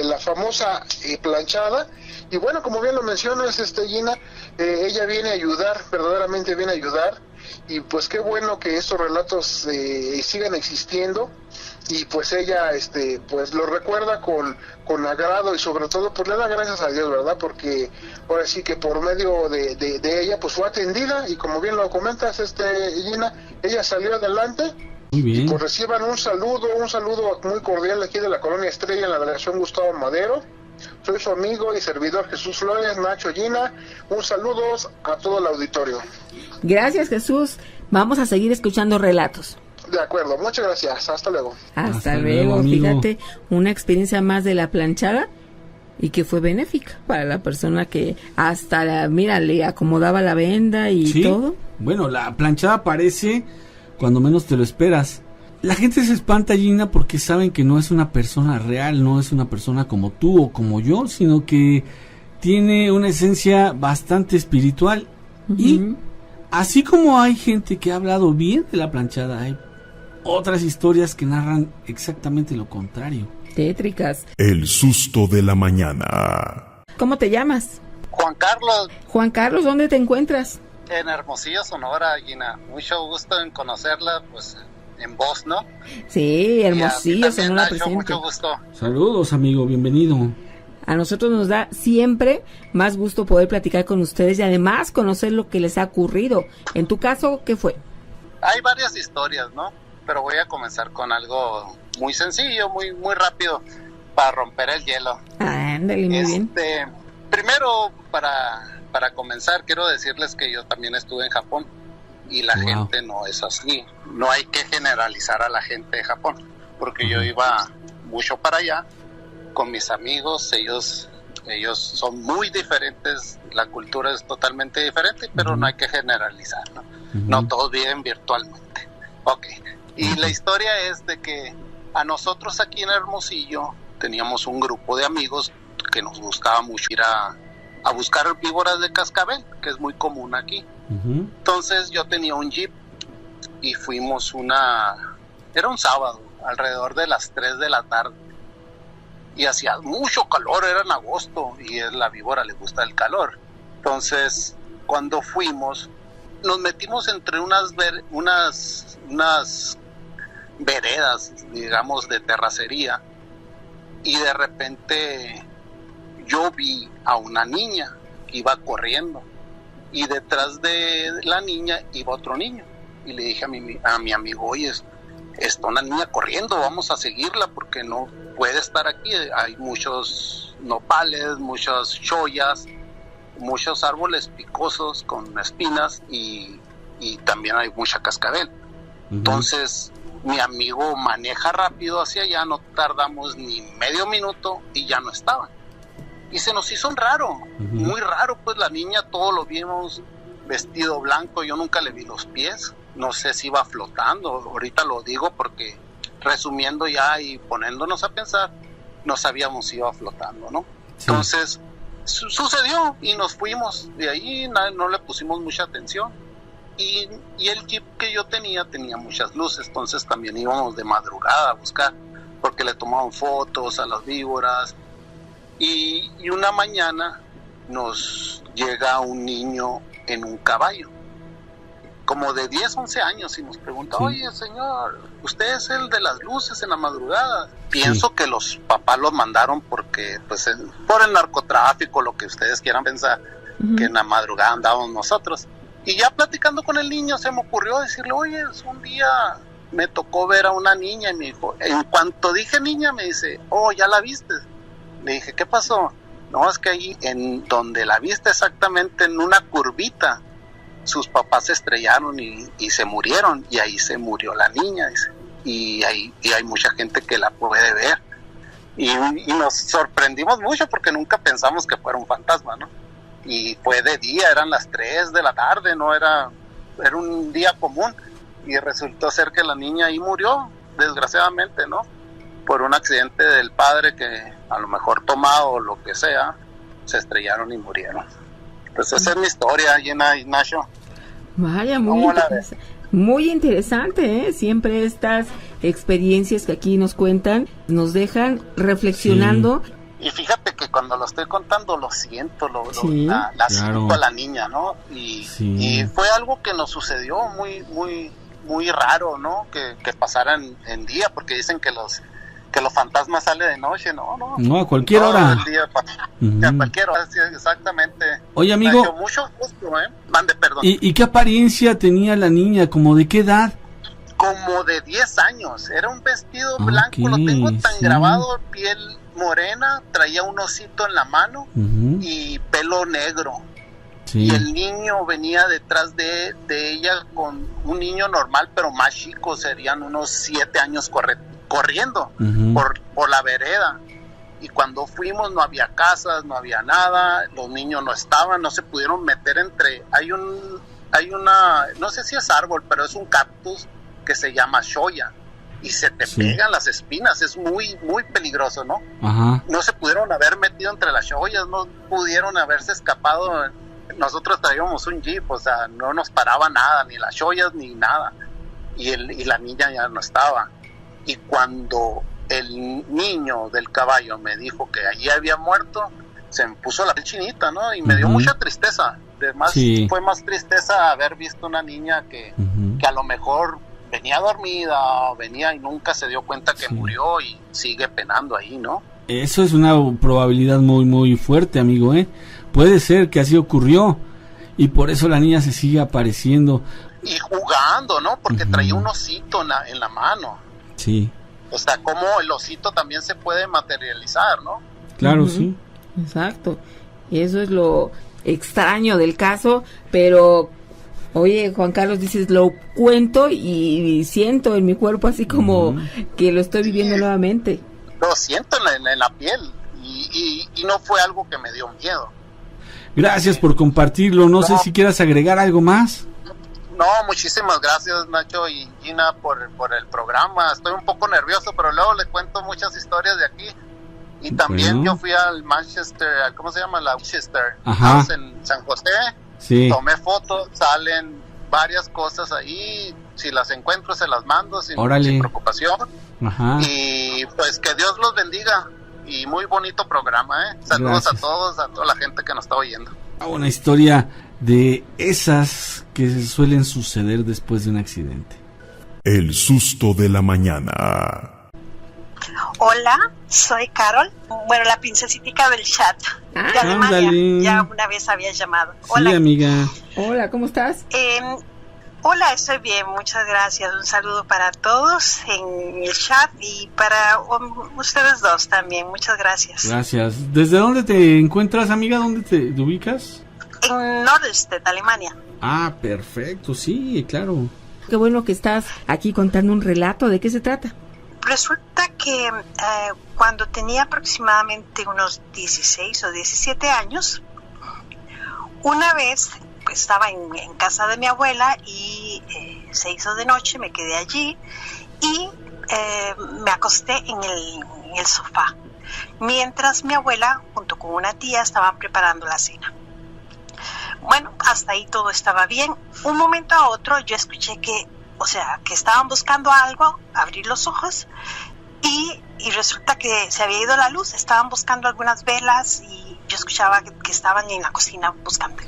la famosa planchada, y bueno, como bien lo mencionas, Gina, ella viene a ayudar, verdaderamente viene a ayudar, y pues qué bueno que estos relatos sigan existiendo, y pues ella pues lo recuerda con agrado, y sobre todo pues le da gracias a Dios, ¿verdad? Porque ahora sí que por medio de ella pues fue atendida, y como bien lo comentas, Gina, ella salió adelante. Muy bien. Y pues reciban un saludo muy cordial aquí de la Colonia Estrella, en la delegación Gustavo Madero. Soy su amigo y servidor Jesús Flores, Nacho, Gina. Un saludo a todo el auditorio. Gracias, Jesús. Vamos a seguir escuchando relatos. De acuerdo, muchas gracias. Hasta luego. Hasta luego. Fíjate, una experiencia más de la planchada, y que fue benéfica para la persona que hasta, le acomodaba la venda y sí, todo. Bueno, la planchada aparece cuando menos te lo esperas. La gente se espanta, Gina, porque saben que no es una persona real, no es una persona como tú o como yo, sino que tiene una esencia bastante espiritual. Uh-huh. Y así como hay gente que ha hablado bien de la planchada, hay otras historias que narran exactamente lo contrario. Tétricas. El susto de la mañana. ¿Cómo te llamas? Juan Carlos. Juan Carlos, ¿dónde te encuentras? En Hermosillo, Sonora, Gina. Mucho gusto en conocerla, pues, en voz, ¿no? Sí, Hermosillo, Sonora presente. Mucho gusto. Saludos, amigo, bienvenido. A nosotros nos da siempre más gusto poder platicar con ustedes y además conocer lo que les ha ocurrido. En tu caso, ¿qué fue? Hay varias historias, ¿no? Pero voy a comenzar con algo muy sencillo, muy rápido, para romper el hielo. Ándale, muy bien. Primero, para comenzar, quiero decirles que yo también estuve en Japón, y la gente no es así. No hay que generalizar a la gente de Japón, porque yo iba mucho para allá con mis amigos. Ellos son muy diferentes, la cultura es totalmente diferente, pero no hay que generalizar, ¿no? No todos viven virtualmente. Okay. Y la historia es de que a nosotros aquí en Hermosillo teníamos un grupo de amigos que nos gustaba mucho ir a buscar víboras de cascabel, que es muy común aquí. Entonces yo tenía un jeep y fuimos era un sábado, alrededor de las 3 de la tarde, y hacía mucho calor, era en agosto, y a la víbora le gusta el calor. Entonces, cuando fuimos, nos metimos entre unas veredas, digamos, de terracería, y de repente yo vi a una niña que iba corriendo, y detrás de la niña iba otro niño, y le dije a mi amigo, oye, está una niña corriendo, vamos a seguirla porque no puede estar aquí, hay muchos nopales, muchas chollas, muchos árboles picosos con espinas, y también hay mucha cascabel. Entonces mi amigo maneja rápido hacia allá, no tardamos ni medio minuto y ya no estaban. Y se nos hizo raro, muy raro, pues la niña todo lo vimos vestido blanco, yo nunca le vi los pies, no sé si iba flotando, ahorita lo digo porque resumiendo ya y poniéndonos a pensar, no sabíamos si iba flotando, ¿no? Sí. Entonces sucedió y nos fuimos, de ahí no le pusimos mucha atención. Y el jeep que yo tenía muchas luces, entonces también íbamos de madrugada a buscar, porque le tomaban fotos a las víboras. Y una mañana nos llega un niño en un caballo, como de 10, 11 años, y nos pregunta, oye señor, ¿usted es el de las luces en la madrugada? Pienso que los papás los mandaron porque, pues, por el narcotráfico, lo que ustedes quieran pensar, que en la madrugada andábamos nosotros. Y ya platicando con el niño se me ocurrió decirle, oye, un día me tocó ver a una niña, y me dijo, en cuanto dije niña, me dice, oh, ¿ya la viste? Le dije, ¿qué pasó? No, es que ahí, en donde la viste exactamente, en una curvita, sus papás se estrellaron y se murieron, y ahí se murió la niña, dice. Y hay mucha gente que la puede ver. Y nos sorprendimos mucho porque nunca pensamos que fuera un fantasma, ¿no? Y fue de día, eran las 3 de la tarde, no era un día común, y resultó ser que la niña ahí murió, desgraciadamente, ¿no? Por un accidente del padre que a lo mejor tomado o lo que sea, se estrellaron y murieron. Pues esa es mi historia, Gina y Nacho. Vaya, muy interesante, ¿eh? Siempre estas experiencias que aquí nos cuentan nos dejan reflexionando Y fíjate que cuando lo estoy contando lo siento, Sí. la Claro. siento a la niña, ¿no? Y fue algo que nos sucedió muy raro, ¿no? Que pasara en día, porque dicen que los fantasmas salen de noche, No, a cualquier todo hora. el día, a cualquier hora, sí, exactamente. Oye, amigo. Me dio mucho gusto, Mande, perdón. ¿Y qué apariencia tenía la niña? ¿Como de qué edad? Como de 10 años, era un vestido Ok, blanco, lo tengo tan sí. grabado, piel morena, traía un osito en la mano y pelo negro. Sí. Y el niño venía detrás de ella con un niño normal, pero más chico, serían unos 7 años corriendo por la vereda. Y cuando fuimos no había casas, no había nada, los niños no estaban, no se pudieron meter hay una, no sé si es árbol, pero es un cactus que se llama shoya, y se te pegan las espinas, es muy peligroso, ¿no? Ajá. No se pudieron haber metido entre las shoyas, no pudieron haberse escapado. Nosotros traíamos un jeep, o sea, no nos paraba nada, ni las shoyas ni nada, y la niña ya no estaba. Y cuando el niño del caballo me dijo que allí había muerto, se me puso la piel chinita, ¿no? Y me dio mucha tristeza. Además, fue más tristeza haber visto una niña que a lo mejor venía dormida, venía y nunca se dio cuenta que murió y sigue penando ahí, ¿no? Eso es una probabilidad muy fuerte, amigo, ¿eh? Puede ser que así ocurrió y por eso la niña se sigue apareciendo. Y jugando, ¿no? Porque traía un osito en la mano. Sí. O sea, como el osito también se puede materializar, ¿no? Claro, sí. Exacto. Y eso es lo extraño del caso, pero oye, Juan Carlos, dices, lo cuento y siento en mi cuerpo así como que lo estoy viviendo nuevamente. Lo siento en la piel y no fue algo que me dio miedo. Gracias por compartirlo. No sé si quieras agregar algo más. No, muchísimas gracias, Nacho y Gina, por el programa. Estoy un poco nervioso, pero luego les cuento muchas historias de aquí. Y también yo fui al Manchester, ¿cómo se llama? La Winchester House en San José. Sí. Tomé fotos, salen varias cosas ahí. Si las encuentro, se las mando sin preocupación. Ajá. Y pues que Dios los bendiga. Y muy bonito programa, ¿eh? Saludos Gracias. a todos, a toda la gente que nos está oyendo. Una historia de esas que suelen suceder después de un accidente. El susto de la mañana. Hola, soy Carol. Bueno, la princesitica del chat de Alemania. Ándale. Ya una vez había llamado. Hola. Sí, amiga. Hola, ¿cómo estás? Hola, estoy bien, muchas gracias. Un saludo para todos en el chat y para ustedes dos también. Muchas gracias. Gracias. ¿Desde dónde te encuentras, amiga? ¿Dónde te ubicas? En Norderstedt, Alemania. Ah, perfecto, sí, claro. Qué bueno que estás aquí contando un relato. ¿De qué se trata? Resulta que cuando tenía aproximadamente unos 16 o 17 años, una vez pues, estaba en casa de mi abuela y se hizo de noche, me quedé allí y me acosté en el sofá, mientras mi abuela junto con una tía estaban preparando la cena. Bueno, hasta ahí todo estaba bien. Un momento a otro yo escuché que estaban buscando algo, abrí los ojos y resulta que se había ido la luz, estaban buscando algunas velas y yo escuchaba que estaban en la cocina buscando.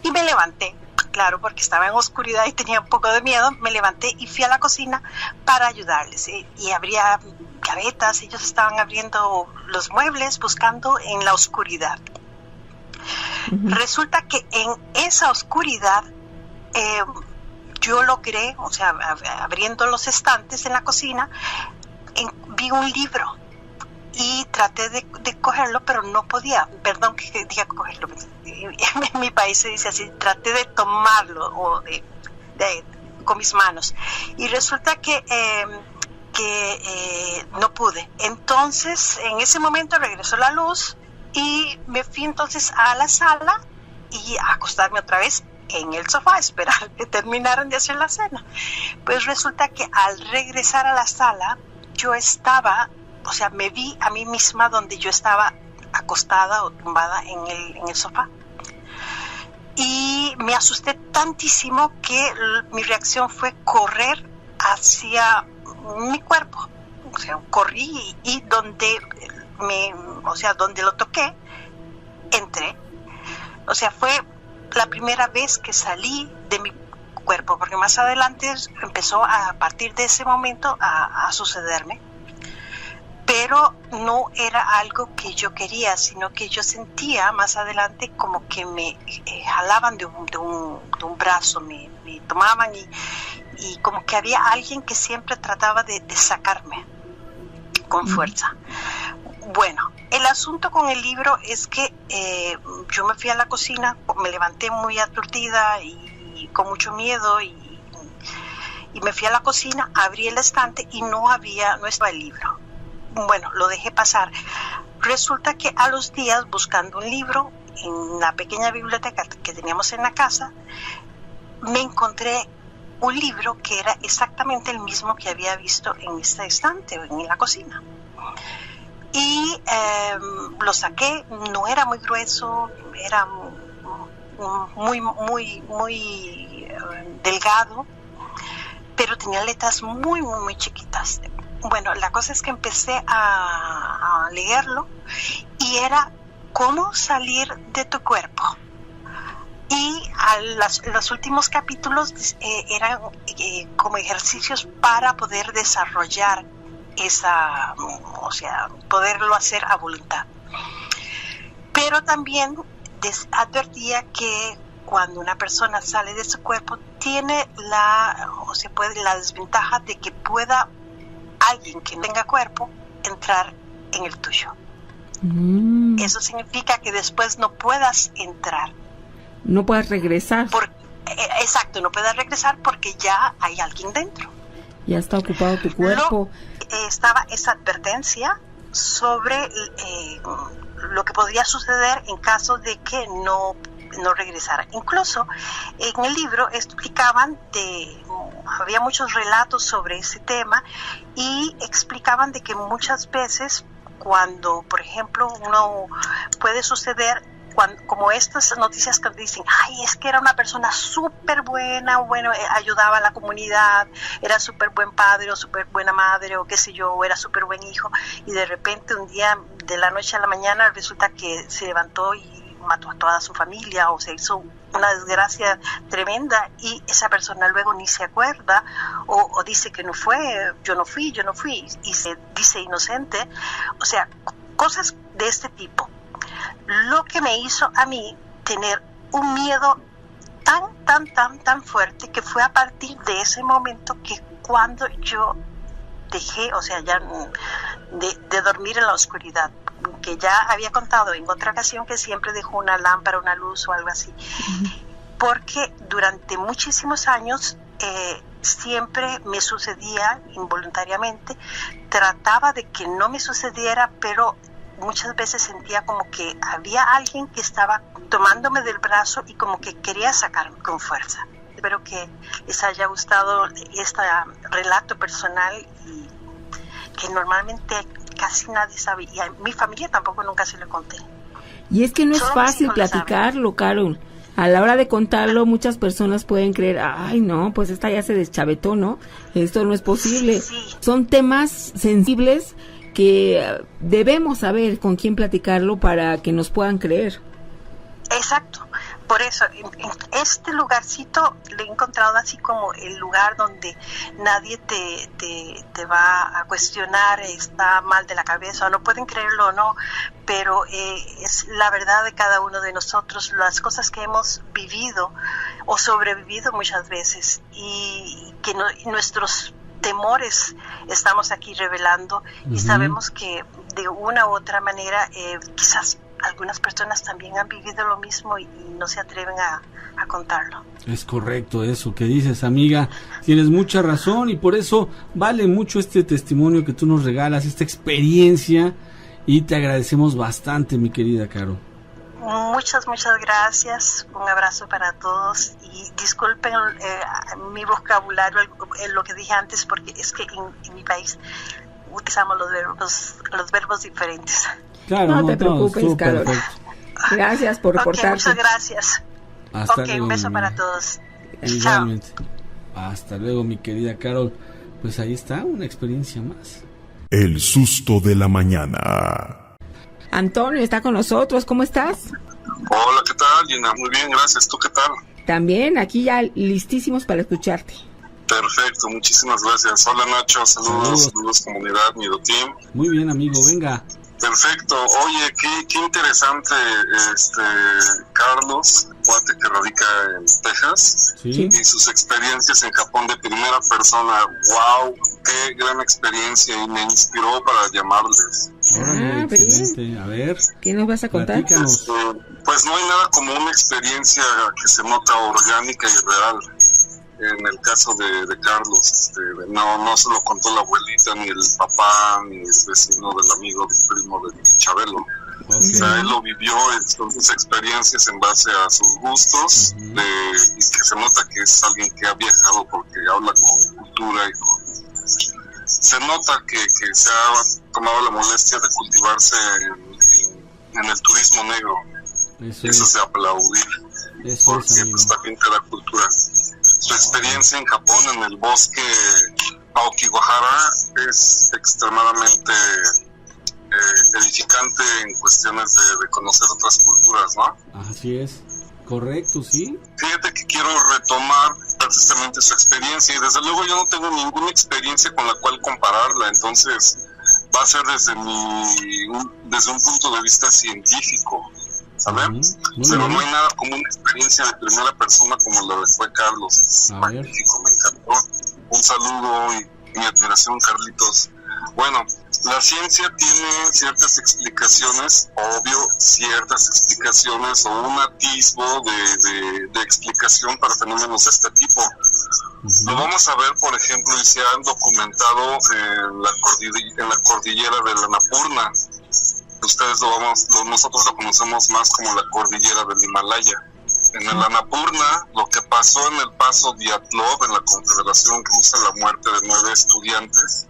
Y me levanté, claro, porque estaba en oscuridad y tenía un poco de miedo, me levanté y fui a la cocina para ayudarles. Y abría gavetas, ellos estaban abriendo los muebles, buscando en la oscuridad. Resulta que en esa oscuridad yo logré, abriendo los estantes en la cocina, vi un libro y traté de cogerlo, pero no podía. Perdón que diga cogerlo, en mi país se dice así, traté de tomarlo con mis manos y resulta que no pude. Entonces, en ese momento regresó la luz y me fui entonces a la sala y a acostarme otra vez en el sofá a esperar que terminaran de hacer la cena. Pues resulta que al regresar a la sala yo estaba, me vi a mí misma donde yo estaba acostada o tumbada en el sofá y me asusté tantísimo que mi reacción fue correr hacia mi cuerpo. Corrí y donde o sea, donde lo toqué, entré. O sea, fue la primera vez que salí de mi cuerpo, porque más adelante empezó a partir de ese momento a sucederme. Pero no era algo que yo quería, sino que yo sentía más adelante como que me jalaban de un brazo, me tomaban y como que había alguien que siempre trataba de sacarme con fuerza. Bueno, el asunto con el libro es que yo me fui a la cocina, me levanté muy aturdida y con mucho miedo y me fui a la cocina, abrí el estante y no estaba el libro. Bueno, lo dejé pasar. Resulta que a los días, buscando un libro en la pequeña biblioteca que teníamos en la casa, me encontré un libro que era exactamente el mismo que había visto en este estante, en la cocina. Y lo saqué, no era muy grueso, era muy delgado, pero tenía letras muy chiquitas. Bueno, la cosa es que empecé a leerlo y era cómo salir de tu cuerpo. Y los últimos capítulos eran como ejercicios para poder desarrollar o sea, poderlo hacer a voluntad. Pero también advertía que cuando una persona sale de su cuerpo tiene la desventaja de que pueda alguien que no tenga cuerpo entrar en el tuyo. Eso significa que después no puedas entrar. No puedas regresar. Exacto, no puedas regresar porque ya hay alguien dentro. Ya está ocupado tu cuerpo. Estaba esa advertencia sobre lo que podría suceder en caso de que no regresara. Incluso en el libro explicaban había muchos relatos sobre ese tema y explicaban de que muchas veces cuando, por ejemplo, uno puede suceder como estas noticias que dicen, ay, es que era una persona súper buena, bueno, ayudaba a la comunidad, era súper buen padre o súper buena madre o qué sé yo, o era súper buen hijo, y de repente un día de la noche a la mañana resulta que se levantó y mató a toda su familia o se hizo una desgracia tremenda y esa persona luego ni se acuerda o dice que no fue, yo no fui y se dice inocente. O sea, cosas de este tipo. Lo que me hizo a mí tener un miedo tan fuerte que fue a partir de ese momento que cuando yo dejé, o sea, ya de dormir en la oscuridad, que ya había contado en otra ocasión que siempre dejo una lámpara, una luz o algo así, porque durante muchísimos años siempre me sucedía involuntariamente, trataba de que no me sucediera, pero muchas veces sentía como que había alguien que estaba tomándome del brazo y como que quería sacarme con fuerza. Espero que les haya gustado este relato personal y que normalmente casi nadie sabe, y a mi familia tampoco nunca se lo conté. Y es que no es fácil platicarlo, Carol. A la hora de contarlo, muchas personas pueden creer, ay, no, pues esta ya se deschavetó, ¿no? Esto no es posible. Sí. Son temas sensibles que debemos saber con quién platicarlo para que nos puedan creer. Exacto. Por eso, en este lugarcito le he encontrado así como el lugar donde nadie te va a cuestionar, está mal de la cabeza, o no pueden creerlo o no, pero es la verdad de cada uno de nosotros, las cosas que hemos vivido o sobrevivido muchas veces y que nuestros temores estamos aquí revelando y sabemos que de una u otra manera quizás algunas personas también han vivido lo mismo y no se atreven a contarlo. Es correcto eso que dices, amiga, tienes mucha razón y por eso vale mucho este testimonio que tú nos regalas, esta experiencia, y te agradecemos bastante, mi querida Caro. Muchas gracias, un abrazo para todos y disculpen mi vocabulario, lo que dije antes, porque es que en mi país utilizamos los verbos diferentes. Claro, no te preocupes, Carol. Gracias por reportarte. Muchas gracias. Hasta luego, un beso para todos. Igualmente. Chao. Hasta luego, mi querida Carol. Pues ahí está, una experiencia más. El susto de la mañana. Antonio está con nosotros. ¿Cómo estás? Hola, ¿qué tal, Gina? Muy bien, gracias. ¿Tú qué tal? También, aquí ya listísimos para escucharte. Perfecto, muchísimas gracias. Hola, Nacho, saludos comunidad, Nido Team. Muy bien, amigo, venga. Perfecto. Oye, qué interesante, Carlos, cuate que radica en Texas, ¿Sí? Y sus experiencias en Japón de primera persona. ¡Wow! ¡Qué gran experiencia! Y me inspiró para llamarles. Órale, excelente. A ver, ¿qué nos vas a contar? Platícanos. Pues no hay nada como una experiencia que se nota orgánica y real. En el caso de Carlos, no se lo contó la abuelita, ni el papá, ni el vecino del amigo, del primo de Chabelo. Okay. O sea, él lo vivió, son sus experiencias en base a sus gustos, y que se nota que es alguien que ha viajado porque habla con cultura y se nota que se ha tomado la molestia de cultivarse en el turismo negro. Eso es de aplaudir, porque pues también te da cultura. Su experiencia en Japón, en el bosque Aokigahara, es extremadamente edificante en cuestiones de conocer otras culturas, ¿no? Así es, correcto, sí. Fíjate que quiero retomar precisamente su experiencia, y desde luego yo no tengo ninguna experiencia con la cual compararla, entonces va a ser desde un punto de vista científico, ¿sabes? Pero no hay nada como una experiencia de primera persona como la de fue Carlos. Magnífico, me encantó. Un saludo y mi admiración, Carlitos. Bueno, la ciencia tiene ciertas explicaciones, ciertas explicaciones o un atisbo de explicación para fenómenos de este tipo. Lo vamos a ver, por ejemplo, y se han documentado en la cordillera de la Annapurna. Ustedes nosotros lo conocemos más como la cordillera del Himalaya. En el Annapurna, lo que pasó en el paso Dyatlov, en la Confederación Rusa, la muerte de 9 estudiantes,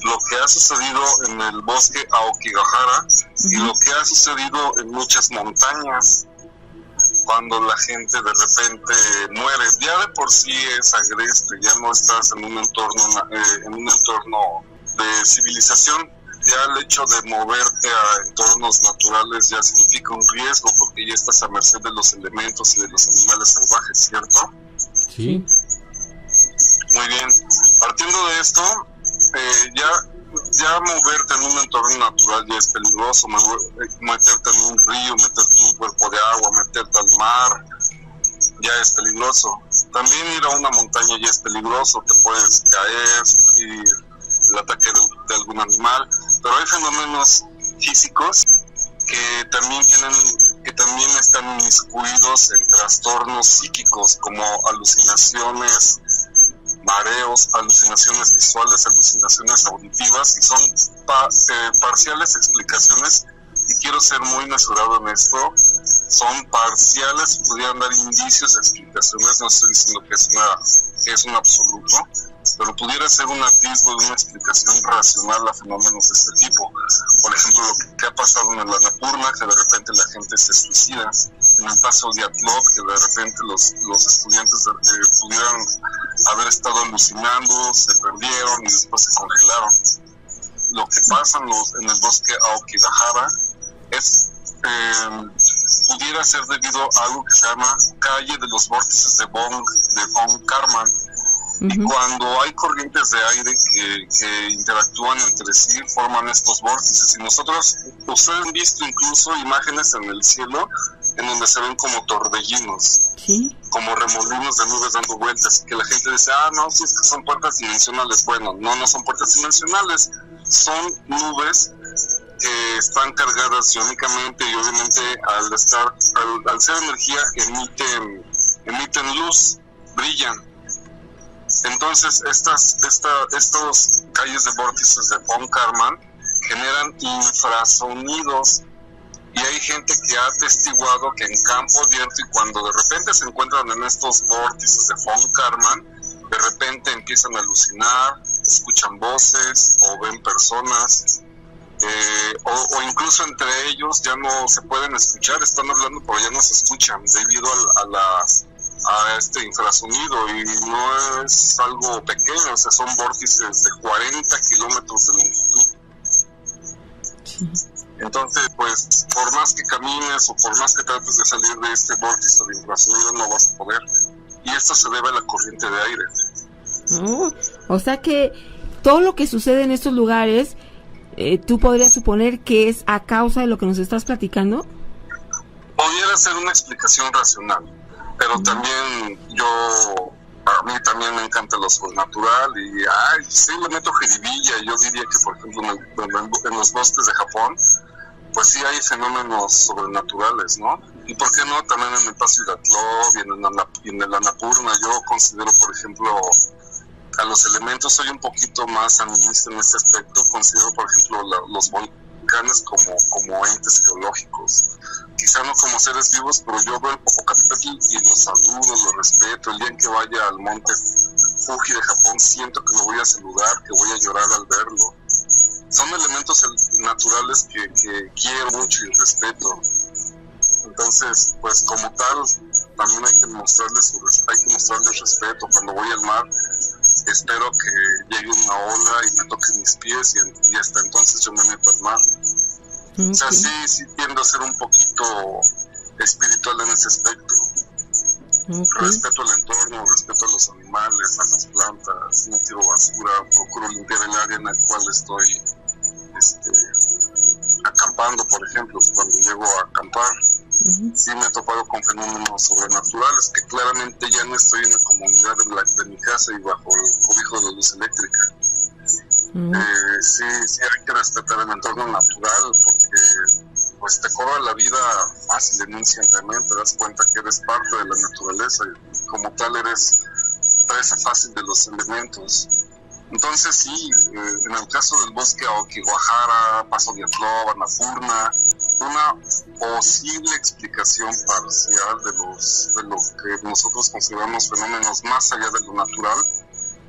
lo que ha sucedido en el bosque Aokigahara y lo que ha sucedido en muchas montañas, cuando la gente de repente muere, ya de por sí es agreste, ya no estás en un entorno de civilización. Ya el hecho de moverte a entornos naturales ya significa un riesgo, porque ya estás a merced de los elementos y de los animales salvajes, ¿cierto? Sí. Muy bien. Partiendo de esto, ya moverte en un entorno natural ya es peligroso. Meterte en un río, meterte en un cuerpo de agua, meterte al mar, ya es peligroso. También ir a una montaña ya es peligroso, te puedes caer, sufrir el ataque de algún animal, pero hay fenómenos físicos que también están inmiscuidos en trastornos psíquicos, como alucinaciones, mareos, alucinaciones visuales, alucinaciones auditivas, y son parciales explicaciones, y quiero ser muy mesurado en esto, son parciales, pudieran dar indicios de explicaciones, no estoy diciendo que es un absoluto, pero pudiera ser un atisbo de una explicación racional a fenómenos de este tipo. Por ejemplo, lo que ha pasado en el Annapurna, que de repente la gente se suicida, en el paso Dyatlov, que de repente los estudiantes pudieran haber estado alucinando, se perdieron y después se congelaron. Lo que pasa en el bosque Aokigahara pudiera ser debido a algo que se llama calle de los vórtices de von Karman. Y cuando hay corrientes de aire que interactúan entre sí, forman estos vórtices. Y ustedes han visto incluso imágenes en el cielo en donde se ven como torbellinos, ¿sí?, como remolinos de nubes dando vueltas, y que la gente dice, no, si es que son puertas dimensionales. Bueno, no son puertas dimensionales, son nubes que están cargadas iónicamente, y obviamente al ser energía emiten luz, brillan. Entonces estos calles de vórtices de von Karman generan infrasonidos, y hay gente que ha atestiguado que en campo abierto, y cuando de repente se encuentran en estos vórtices de von Karman, de repente empiezan a alucinar, escuchan voces o ven personas, o incluso entre ellos ya no se pueden escuchar, están hablando pero ya no se escuchan debido a este infrasonido, y no es algo pequeño, o sea, son vórtices de 40 kilómetros de longitud. Sí. Entonces, pues, por más que camines o por más que trates de salir de este vórtice de infrasonido, no vas a poder. Y esto se debe a la corriente de aire. O sea que todo lo que sucede en estos lugares, ¿tú podrías suponer que es a causa de lo que nos estás platicando? Pudiera ser una explicación racional, pero también a mí también me encanta lo sobrenatural y sí le meto jiribilla. Yo diría que, por ejemplo, en los bosques de Japón, pues sí hay fenómenos sobrenaturales, ¿no? Y por qué no también en el Paso Iratlov y en el Annapurna. Yo considero, por ejemplo, a los elementos, soy un poquito más animista en este aspecto. Considero, por ejemplo, los volcanes como entes geológicos, quizá no como seres vivos, pero yo veo el Popocatépetl y los saludo, lo respeto. El día en que vaya al monte Fuji de Japón, siento que lo voy a saludar, que voy a llorar al verlo. Son elementos naturales que quiero mucho y respeto. Entonces, pues como tal, también hay que mostrarles respeto. Cuando voy al mar, espero que llegue una ola y me toque mis pies y hasta entonces yo me meto al mar. Okay. O sea, sí tiendo a ser un poquito espiritual en ese aspecto. Okay. Respeto al entorno, respeto a los animales, a las plantas, no tiro basura, procuro limpiar el área en la cual estoy acampando, por ejemplo, cuando llego a acampar. Sí me he topado con fenómenos sobrenaturales, que claramente ya no estoy en la comunidad de mi casa y bajo el cobijo de la luz eléctrica. Sí hay que respetar el entorno natural, porque pues te cobra la vida fácil en un inconscientemente, te das cuenta que eres parte de la naturaleza y como tal eres presa fácil de los elementos. Entonces sí, en el caso del bosque Aokigahara, Paso Iratlov, Annapurna, una posible explicación parcial de lo que nosotros consideramos fenómenos más allá de lo natural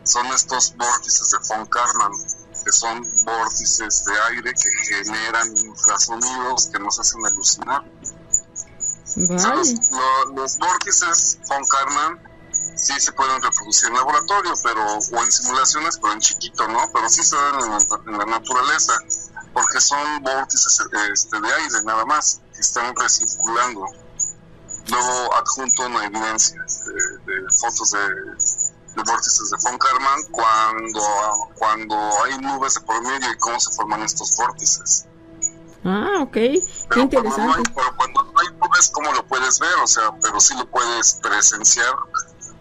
son estos vórtices de von Karman, que son vórtices de aire que generan infrasonidos que nos hacen alucinar. Vale. O sea, los vórtices von Karman sí se pueden reproducir en laboratorio, o en simulaciones, pero en chiquito, ¿no? Pero sí se dan en la naturaleza, porque son vórtices de aire nada más, que están recirculando. Luego adjunto una evidencia de fotos de vórtices de von Karman cuando hay nubes de por medio y cómo se forman estos vórtices. Ok, qué interesante. Pero cuando no hay nubes, ¿cómo lo puedes ver? O sea, pero sí lo puedes presenciar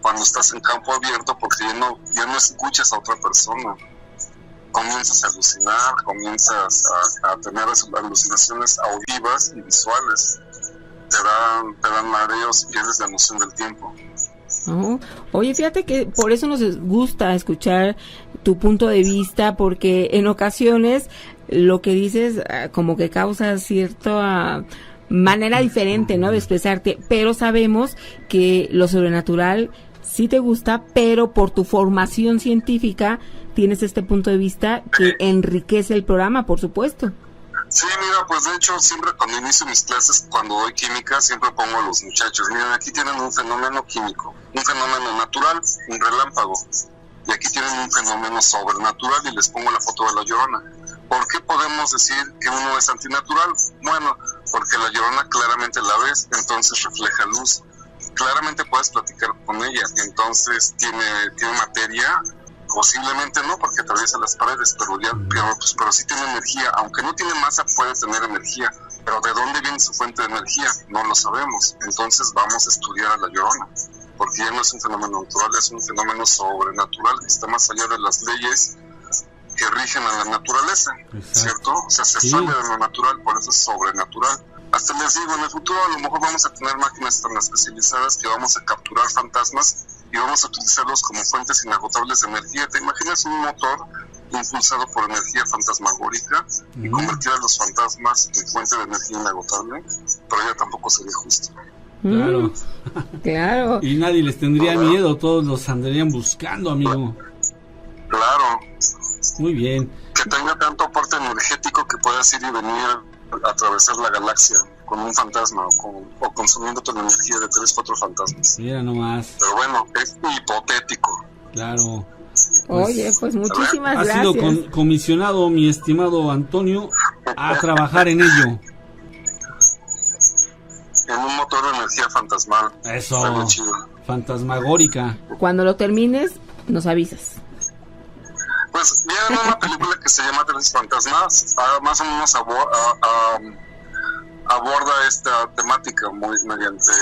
cuando estás en campo abierto, porque ya no escuchas a otra persona. Comienzas a alucinar, comienzas a tener alucinaciones auditivas y visuales. Te dan mareos y pierdes la noción del tiempo. Oye, fíjate que por eso nos gusta escuchar tu punto de vista, porque en ocasiones lo que dices como que causa cierta manera diferente, ¿no?, de expresarte, pero sabemos que lo sobrenatural sí te gusta, pero por tu formación científica tienes este punto de vista que enriquece el programa, por supuesto. Sí, mira, pues de hecho siempre cuando inicio mis clases, cuando doy química, siempre pongo a los muchachos, miren, aquí tienen un fenómeno químico, un fenómeno natural, un relámpago, y aquí tienen un fenómeno sobrenatural y les pongo la foto de la Llorona. ¿Por qué podemos decir que uno es antinatural? Bueno, porque la Llorona claramente la ves, entonces refleja luz. Claramente puedes platicar con ella, entonces tiene materia. Posiblemente no, porque atraviesa las paredes, pero sí tiene energía. Aunque no tiene masa, puede tener energía. Pero ¿de dónde viene su fuente de energía? No lo sabemos. Entonces vamos a estudiar a la Llorona, porque ya no es un fenómeno natural, es un fenómeno sobrenatural que está más allá de las leyes que rigen a la naturaleza. Exacto. ¿Cierto? O sea, se sale de lo natural, por eso es sobrenatural. Hasta les digo, en el futuro a lo mejor vamos a tener máquinas tan especializadas que vamos a capturar fantasmas y vamos a utilizarlos como fuentes inagotables de energía. ¿Te imaginas un motor impulsado por energía fantasmagórica y convertir a los fantasmas en fuente de energía inagotable? Pero ya tampoco sería justo. Claro. Claro. Y nadie les tendría miedo, todos los andarían buscando, amigo. Claro. Muy bien. Que tenga tanto aporte energético que puedas ir y venir a atravesar la galaxia con un fantasma o consumiendo toda la energía de 3-4 fantasmas. Mira nomás. Pero bueno, es hipotético. Claro. Oye, pues muchísimas gracias. Ha sido comisionado, mi estimado Antonio. a trabajar en ello. En un motor de energía fantasmal. Eso, algo chido. fantasmagórica. Cuando lo termines, nos avisas. Pues vieron una película que se llama Tres Fantasmas, más o menos aborda esta temática mediante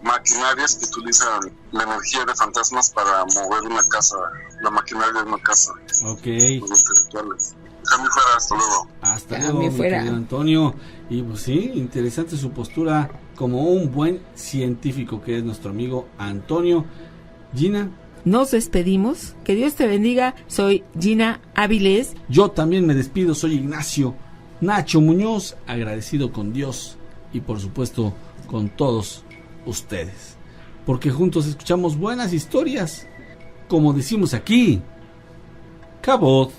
maquinarias que utilizan la energía de fantasmas para mover una casa, la maquinaria de una casa. Ok. Los rituales. Déjame fuera, hasta luego. Hasta Déjame luego, mi fuera. querido Antonio. Y pues sí, interesante su postura como un buen científico que es nuestro amigo Antonio. Gina. Nos despedimos. Que Dios te bendiga. Soy Gina Áviles. Yo también me despido, soy Ignacio Nacho Muñoz, agradecido con Dios y por supuesto con todos ustedes. Porque juntos escuchamos buenas historias. Como decimos aquí, Cabot.